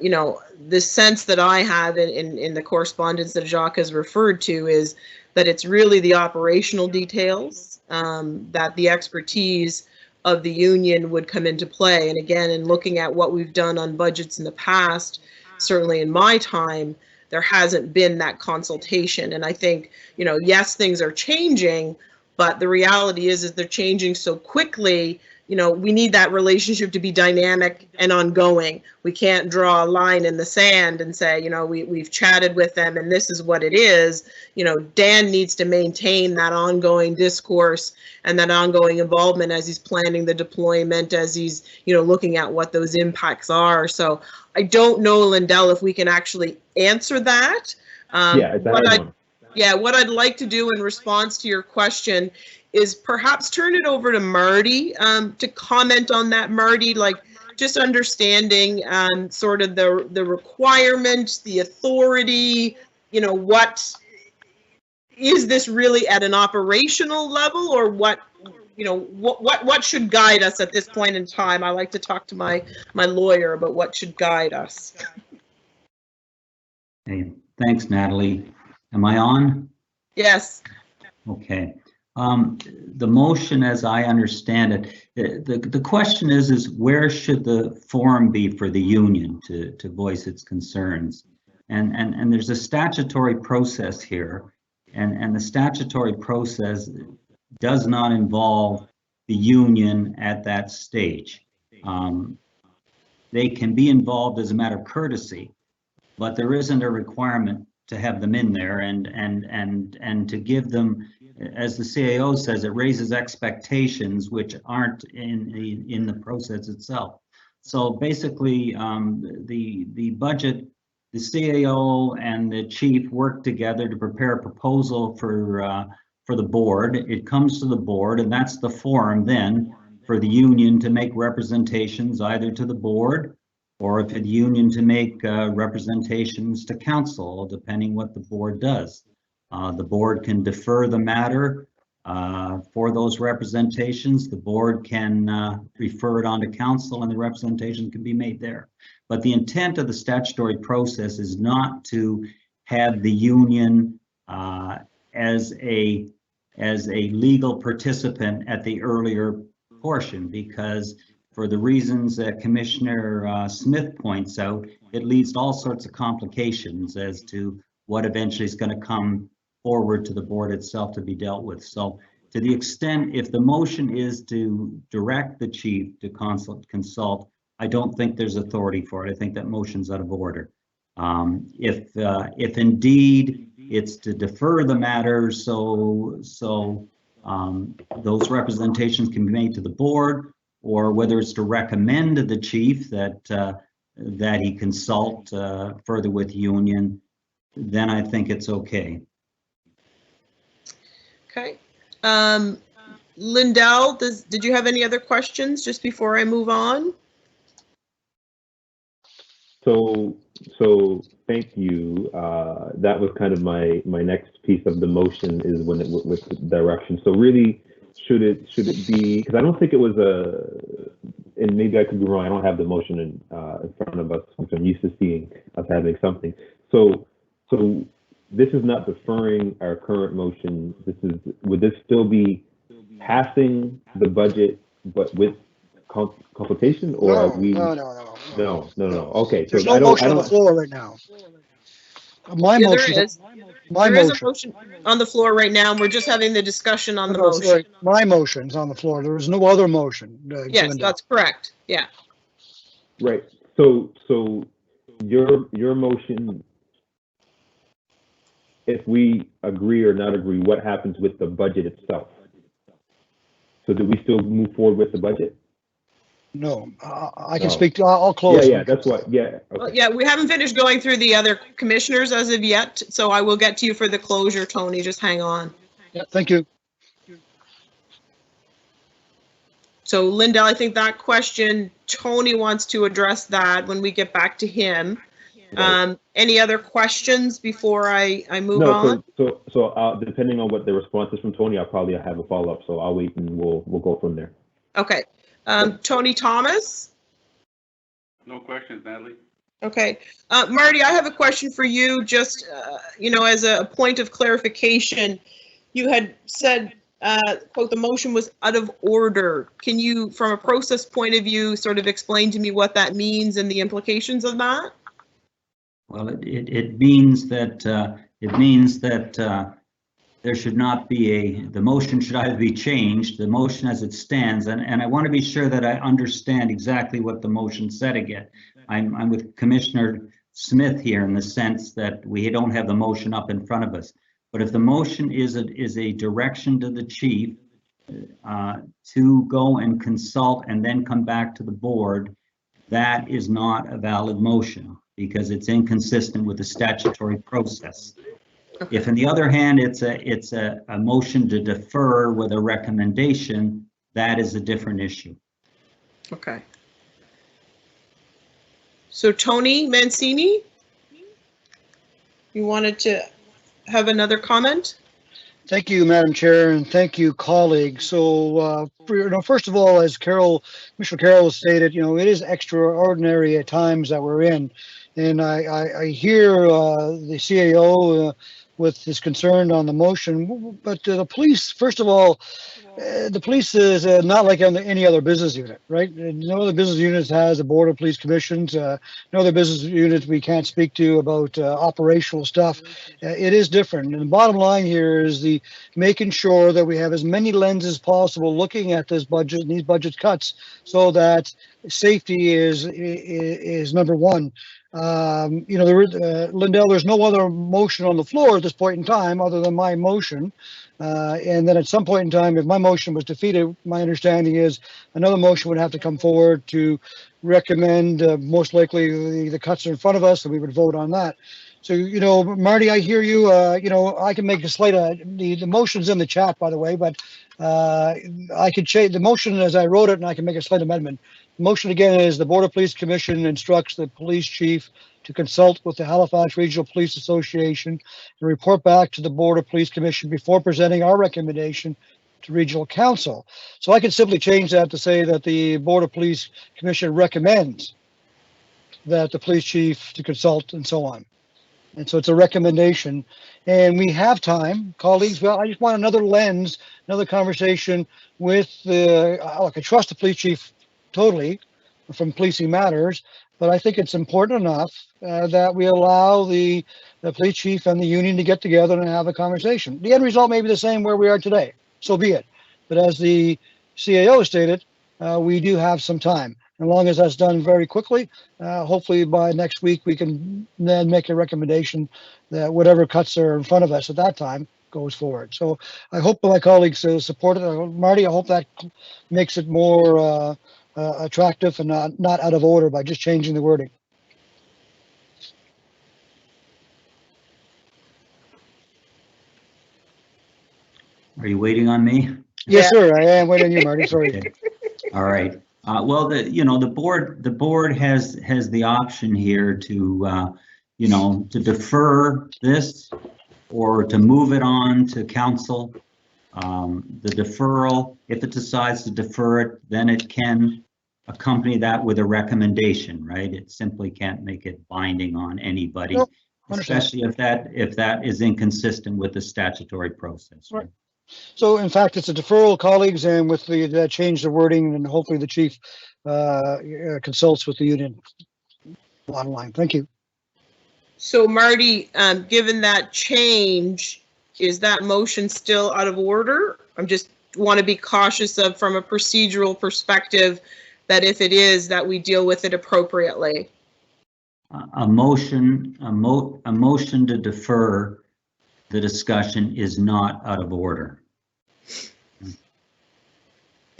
you know, the sense that I have in the correspondence that Jacques has referred to is that it's really the operational details, that the expertise of the union would come into play. And again, in looking at what we've done on budgets in the past, certainly in my time, there hasn't been that consultation. And I think, you know, yes, things are changing, but the reality is they're changing so quickly. You know, we need that relationship to be dynamic and ongoing. We can't draw a line in the sand and say, you know, we've chatted with them and this is what it is. You know, Dan needs to maintain that ongoing discourse and that ongoing involvement as he's planning the deployment, as he's, you know, looking at what those impacts are. So I don't know, Lindell, if we can actually answer that. Yeah, it's what I'd like to do in response to your question is perhaps turn it over to Marty to comment on that. Marty, like, just understanding sort of the requirement, the authority, you know, what is this really at an operational level, or what, you know, what should guide us at this point in time? I like to talk to my lawyer about what should guide us. Hey, thanks, Natalie. Am I on? Yes. Okay. The motion, as I understand it, the question is where should the forum be for the union to voice its concerns? And there's a statutory process here, and the statutory process does not involve the union at that stage. They can be involved as a matter of courtesy, but there isn't a requirement to have them in there, and to give them, as the CAO says, it raises expectations which aren't in the process itself. So basically, the budget, the CAO and the chief work together to prepare a proposal for the board. It comes to the board, and that's the forum then for the union to make representations either to the board, or if the union to make representations to council, depending what the board does. The board can defer the matter for those representations. The board can refer it on to council, and the representation can be made there. But the intent of the statutory process is not to have the union as a legal participant at the earlier portion, because for the reasons that Commissioner Smith points out, it leads to all sorts of complications as to what eventually is going to come forward to the board itself to be dealt with. So to the extent, if the motion is to direct the chief to consult, I don't think there's authority for it. I think that motion's out of order. If indeed it's to defer the matter, so those representations can be made to the board, or whether it's to recommend to the chief that he consult further with union, then I think it's okay. Okay. Lindell, did you have any other questions just before I move on? So thank you. That was kind of my next piece of the motion, is when it with the direction. So really, should it be, because I don't think it was and maybe I could be wrong, I don't have the motion in front of us, which I'm used to seeing us having something. So this is not deferring our current motion. Would this still be passing the budget but with consultation, or are we? No. Okay. There's no motion on the floor right now. My motion. There is. There is a motion on the floor right now, and we're just having the discussion on the motion. Sorry. My motion's on the floor. There is no other motion. Yes, Linda. that's correct. Yeah. Right. So your motion, if we agree or not agree, what happens with the budget itself? So do we still move forward with the budget? No, I can speak to, I'll close. Yeah, that's what, yeah. Okay. Well, yeah, we haven't finished going through the other commissioners as of yet, so I will get to you for the closure, Tony. Just hang on. Yeah, thank you. So Linda, I think that question, Tony wants to address that when we get back to him. Any other questions before I move on? So depending on what the response is from Tony, I'll probably have a follow-up, so I'll wait and we'll go from there. Okay. Tony Thomas? No questions, Natalie. Okay. Marty, I have a question for you, just, as a point of clarification. You had said, quote, the motion was out of order. Can you, from a process point of view, sort of explain to me what that means and the implications of that? Well, it means that there should not be the motion should either be changed, the motion as it stands, and I want to be sure that I understand exactly what the motion said again. I'm with Commissioner Smith here in the sense that we don't have the motion up in front of us. But if the motion is a direction to the chief to go and consult and then come back to the board, that is not a valid motion because it's inconsistent with the statutory process. If, on the other hand, it's a motion to defer with a recommendation, that is a different issue. Okay. So Tony Mancini, you wanted to have another comment? Thank you, Madam Chair, and thank you, colleagues. So, first of all, as Commissioner Carroll stated, it is extraordinary at times that we're in, and I hear the CAO with his concern on the motion, but the police, first of all, the police is not like any other business unit, right? No other business unit has a board of police commissions. No other business unit we can't speak to about operational stuff. It is different. And the bottom line here is making sure that we have as many lenses possible looking at this budget and these budget cuts so that safety is number one. Lindell, there's no other motion on the floor at this point in time other than my motion. And then at some point in time, if my motion was defeated, my understanding is another motion would have to come forward to recommend most likely the cuts are in front of us, and we would vote on that. So, Marty, I hear you. I can make a slight, the motion's in the chat, by the way, but I could change the motion as I wrote it, and I can make a slight amendment. The motion again is the Board of Police Commission instructs the police chief to consult with the Halifax Regional Police Association and report back to the Board of Police Commission before presenting our recommendation to Regional Council. So I can simply change that to say that the Board of Police Commission recommends that the police chief to consult and so on. And so it's a recommendation, and we have time, colleagues. Well, I just want another lens, another conversation with I trust the police chief totally from policing matters, but I think it's important enough that we allow the police chief and the union to get together and have a conversation. The end result may be the same where we are today. so be it. But as the CAO stated, we do have some time. As long as that's done very quickly, hopefully by next week we can then make a recommendation that whatever cuts are in front of us at that time goes forward. So I hope my colleagues support it. Marty, I hope that makes it more attractive and not out of order by just changing the wording. Are you waiting on me? Yes, sir. I am waiting on you, Marty. Sorry. Okay. All right. Well, the board has the option here to to defer this or to move it on to council. The deferral, if it decides to defer it, then it can accompany that with a recommendation, right? It simply can't make it binding on anybody, Nope. especially if that is inconsistent with the statutory process. Right. So in fact, it's a deferral, colleagues, and with the change the wording, and hopefully the chief consults with the union. Bottom line. Thank you. So Marty, given that change, is that motion still out of order? I'm just want to be cautious of, from a procedural perspective, that if it is, that we deal with it appropriately. A motion to defer the discussion is not out of order.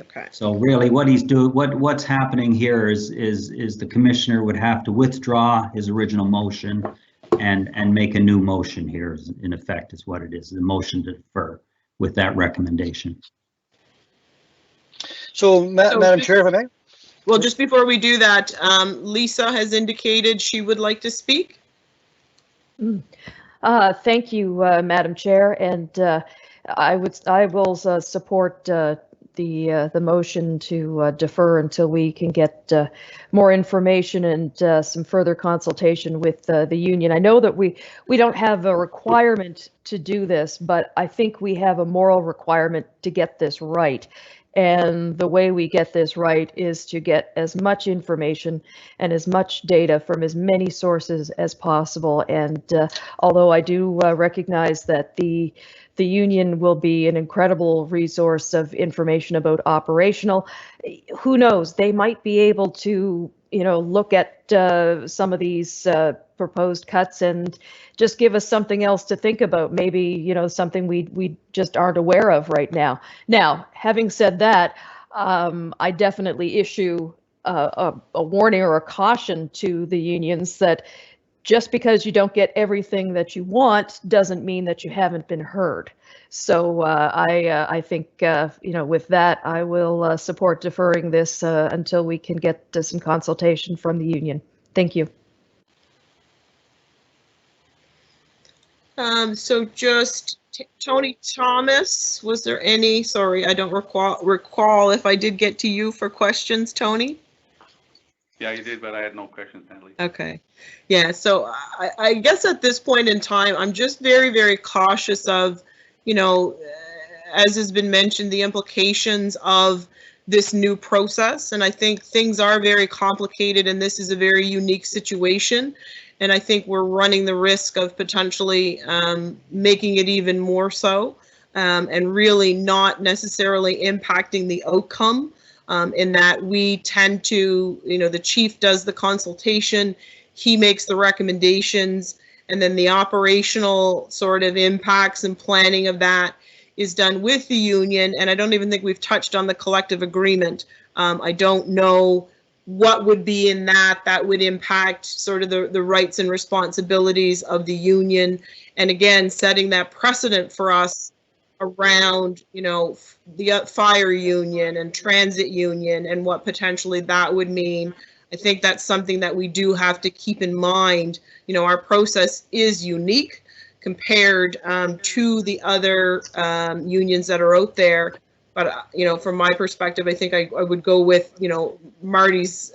Okay. So really what he's doing, what's happening here is the commissioner would have to withdraw his original motion and make a new motion here, in effect, is what it is, the motion to defer with that recommendation. So, Madam Chair, if I may? Well, just before we do that, Lisa has indicated she would like to speak. Thank you, Madam Chair, and I will support the motion to defer until we can get more information and some further consultation with the union. I know that we don't have a requirement to do this, but I think we have a moral requirement to get this right. And the way we get this right is to get as much information and as much data from as many sources as possible. And although I do recognize that the union will be an incredible resource of information about operational, who knows, they might be able to, look at some of these proposed cuts and just give us something else to think about. Maybe, something we just aren't aware of right now. Now, having said that, I definitely issue a warning or a caution to the unions that just because you don't get everything that you want doesn't mean that you haven't been heard. So I think, with that, I will support deferring this until we can get some consultation from the union. Thank you. So just Tony Thomas, was there any, sorry, I don't recall if I did get to you for questions, Tony? Yeah, you did, but I had no questions, Natalie. Okay. Yeah, so I guess at this point in time, I'm just very, very cautious of, as has been mentioned, the implications of this new process. And I think things are very complicated, and this is a very unique situation. And I think we're running the risk of potentially making it even more so, and really not necessarily impacting the outcome. In that we tend to, the chief does the consultation, he makes the recommendations, and then the operational sort of impacts and planning of that is done with the union. And I don't even think we've touched on the collective agreement. I don't know what would be in that would impact sort of the rights and responsibilities of the union. And again, setting that precedent for us around, the fire union and transit union and what potentially that would mean. I think that's something that we do have to keep in mind. Our process is unique compared to the other unions that are out there. But, from my perspective, I think I would go with, Marty's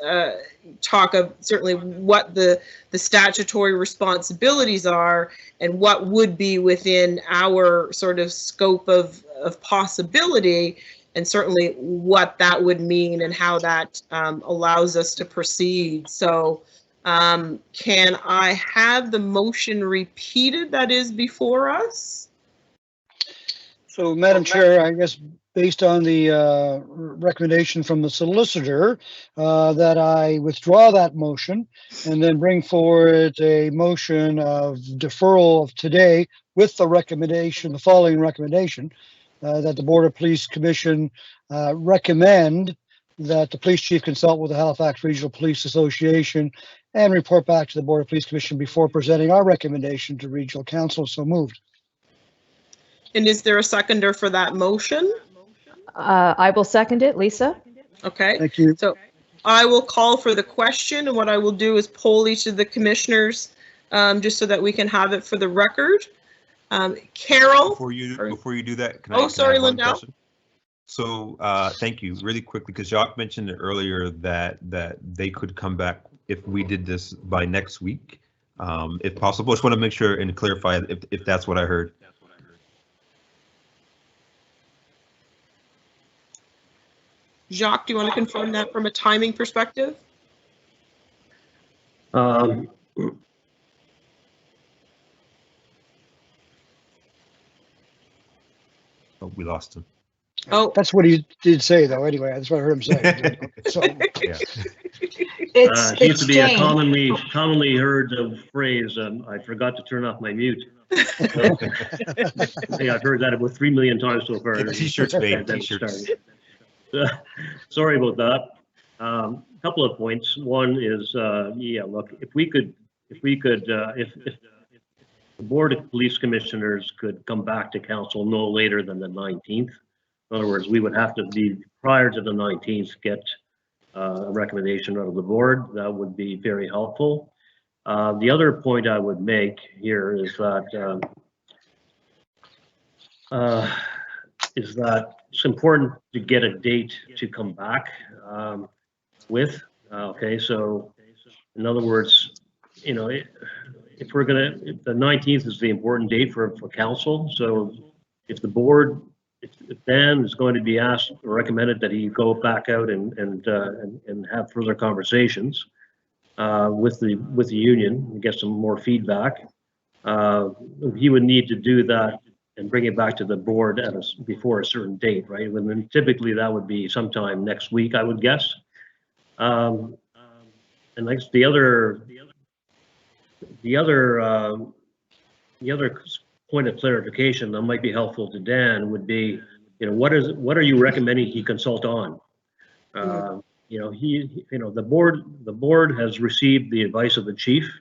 talk of certainly what the statutory responsibilities are and what would be within our sort of scope of possibility, and certainly what that would mean and how that allows us to proceed. So can I have the motion repeated that is before us? So, Madam Chair, I guess based on the recommendation from the solicitor, that I withdraw that motion and then bring forward a motion of deferral of today with the recommendation, the following recommendation, that the Board of Police Commission recommend that the police chief consult with the Halifax Regional Police Association and report back to the Board of Police Commission before presenting our recommendation to Regional Council. So moved. And is there a seconder for that motion? I will second it, Lisa. Okay. Thank you. So I will call for the question, and what I will do is poll each of the commissioners, just so that we can have it for the record. Carol? Before you do that, can I sorry, have one Lindell. question? So thank you. Really quickly, because Jacques mentioned earlier that they could come back if we did this by next week, if possible. I just want to make sure and clarify if that's what I heard. Jacques, do you want to confirm that from a timing perspective? Oh, we lost him. Oh, That's what he did say, though. Anyway, that's what I heard him say. So, Yeah. It used to be a Jane. commonly heard phrase, I forgot to turn off my mute. I think I've heard that about 3 million times so far. T-shirts, babe, t-shirts. Sorry about that. Couple of points. One is, yeah, look, if the Board of Police Commissioners could come back to council no later than the 19th. In other words, we would have to be prior to the 19th, get a recommendation out of the board. That would be very helpful. The other point I would make here is that it's important to get a date to come back with. Okay, so in other words, you know, if the 19th is the important date for council. So if the board, if Dan is going to be asked or recommended that he go back out and have further conversations with the union and get some more feedback, he would need to do that and bring it back to the board before a certain date, right? And then typically that would be sometime next week, I would guess. And I guess the other point of clarification that might be helpful to Dan would be, you know, what are you recommending he consult on? You know, the board has received the advice of the chief,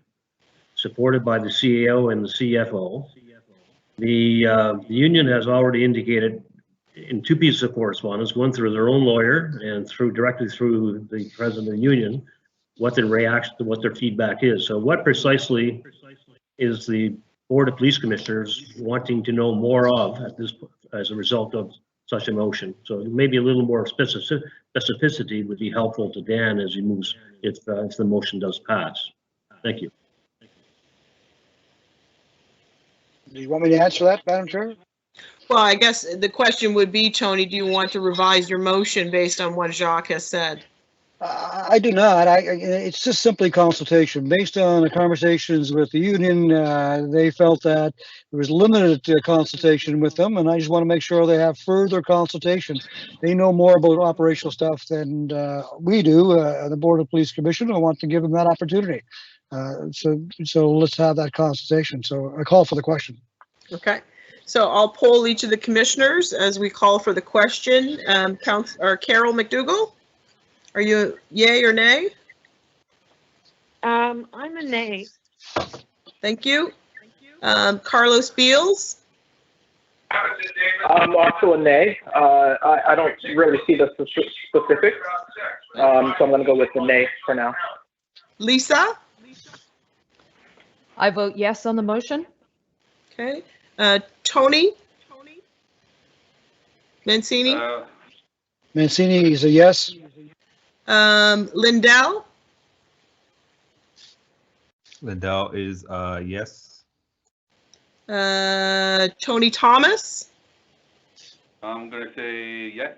supported by the CAO and the CFO. The union has already indicated in 2 pieces of correspondence, one through their own lawyer and directly through the president of the union, what their reaction to what their feedback is. So what precisely is the Board of Police Commissioners wanting to know more of as a result of such a motion? So maybe a little more specificity would be helpful to Dan as he moves if the motion does pass. Thank you. do you want me to answer that, Madam Chair? well, I guess the question would be, Tony, do you want to revise your motion based on what Jacques has said? I do not. It's just simply consultation. Based on the conversations with the union, they felt that there was limited consultation with them, and I just want to make sure they have further consultation. They know more about operational stuff than we do, the Board of Police Commission. I want to give them that opportunity. So let's have that consultation. So I call for the question. Okay, so I'll poll each of the commissioners as we call for the question. Carol McDougall? Are you yay or nay? I'm a nay. Thank you. Carlos Beals? I'm also a nay. I don't really see the specifics, so I'm going to go with the nay for now. Lisa? I vote yes on the motion. Okay. Tony? Mancini? Mancini is a yes. Lindell? Lindell is yes. Tony Thomas? I'm going to say yes.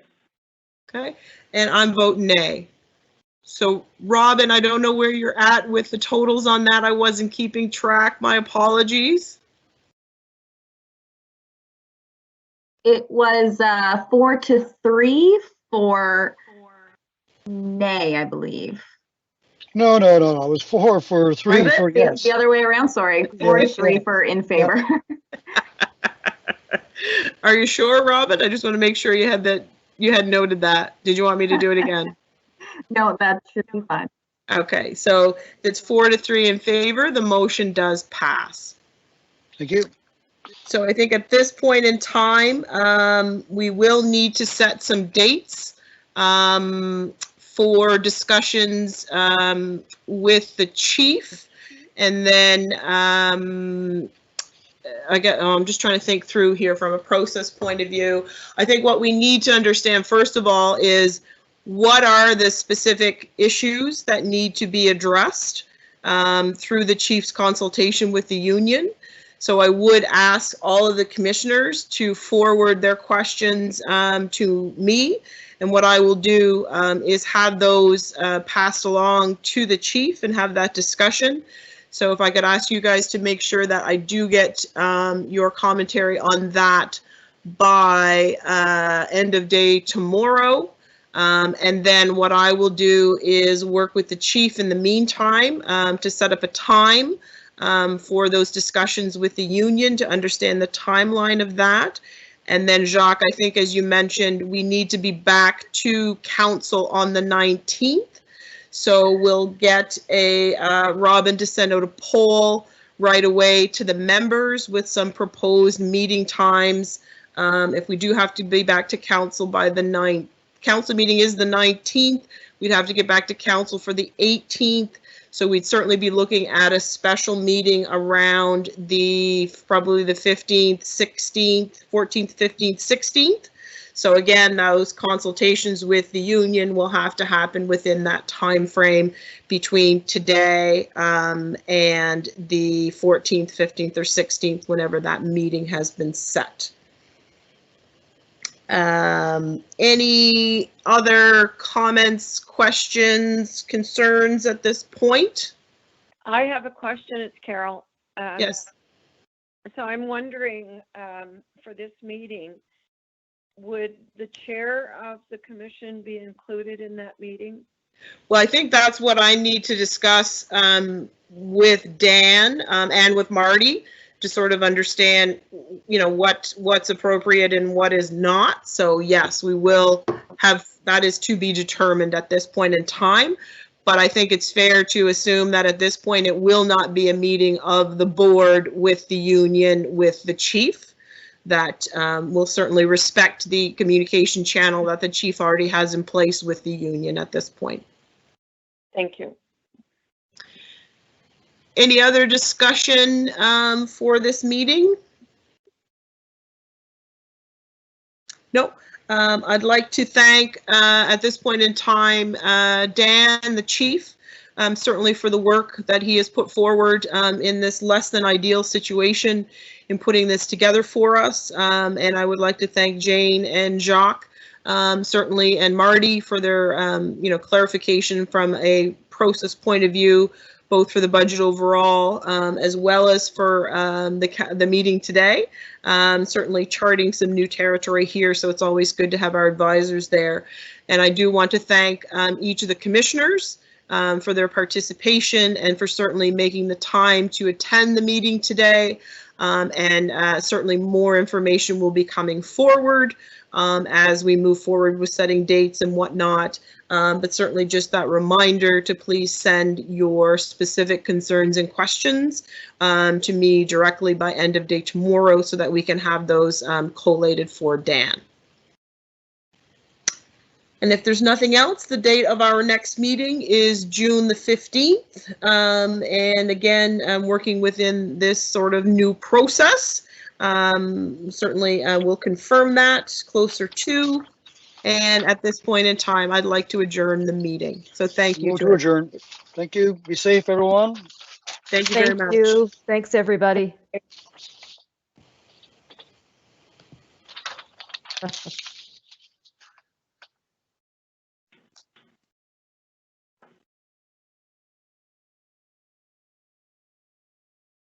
Okay, and I'm voting nay. So Robin, I don't know where you're at with the totals on that. I wasn't keeping track. My apologies. It was 4-3 for nay, I believe. No. It was 4 for 3 Was it? for yes. The other way around, sorry. 4-3 for in favor. Are you sure, Robin? I just want to make sure you had that. You had noted that. Did you want me to do it again? No, that should be fine. Okay, so it's 4-3 in favor. The motion does pass. Thank you. So I think at this point in time, we will need to set some dates for discussions with the chief. And then I'm just trying to think through here from a process point of view. I think what we need to understand, first of all, is what are the specific issues that need to be addressed through the chief's consultation with the union. So I would ask all of the commissioners to forward their questions to me. And what I will do is have those passed along to the chief and have that discussion. So if I could ask you guys to make sure that I do get your commentary on that by end of day tomorrow. And then what I will do is work with the chief in the meantime to set up a time for those discussions with the union to understand the timeline of that. And then Jacques, I think as you mentioned, we need to be back to council on the 19th. So we'll get a Robin to send out a poll right away to the members with some proposed meeting times. If we do have to be back to council by the 9th, council meeting is the 19th. We'd have to get back to council for the 18th. So we'd certainly be looking at a special meeting around probably the 15th, 16th, 14th, 15th, 16th. So again, those consultations with the union will have to happen within that time frame between today and the 14th, 15th, or 16th, whenever that meeting has been set. Any other comments, questions, concerns at this point? I have a question. It's Carol. Yes. So I'm wondering, for this meeting, would the chair of the commission be included in that meeting? Well, I think that's what I need to discuss with Dan and with Marty to sort of understand, you know, what's appropriate and what is not. So yes, we will have, that is to be determined at this point in time. But I think it's fair to assume that at this point it will not be a meeting of the board with the union with the chief. That will certainly respect the communication channel that the chief already has in place with the union at this point. Thank you. Any other discussion for this meeting? Nope. I'd like to thank, at this point in time, Dan, the chief, certainly for the work that he has put forward in this less than ideal situation in putting this together for us. And I would like to thank Jane and Jacques, certainly, and Marty for their, clarification from a process point of view, both for the budget overall, as well as for the meeting today. Certainly charting some new territory here, so it's always good to have our advisors there. And I do want to thank each of the commissioners for their participation and for certainly making the time to attend the meeting today. And certainly more information will be coming forward as we move forward with setting dates and whatnot. But certainly just that reminder to please send your specific concerns and questions to me directly by end of day tomorrow so that we can have those collated for Dan. And if there's nothing else, the date of our next meeting is June the 15th. And again, working within this sort of new process. Certainly we'll confirm that closer to. And at this point in time, I'd like to adjourn the meeting. So thank you. Move to adjourn. Thank you. Be safe, everyone. Thank you very much. Thank you. Thanks, everybody.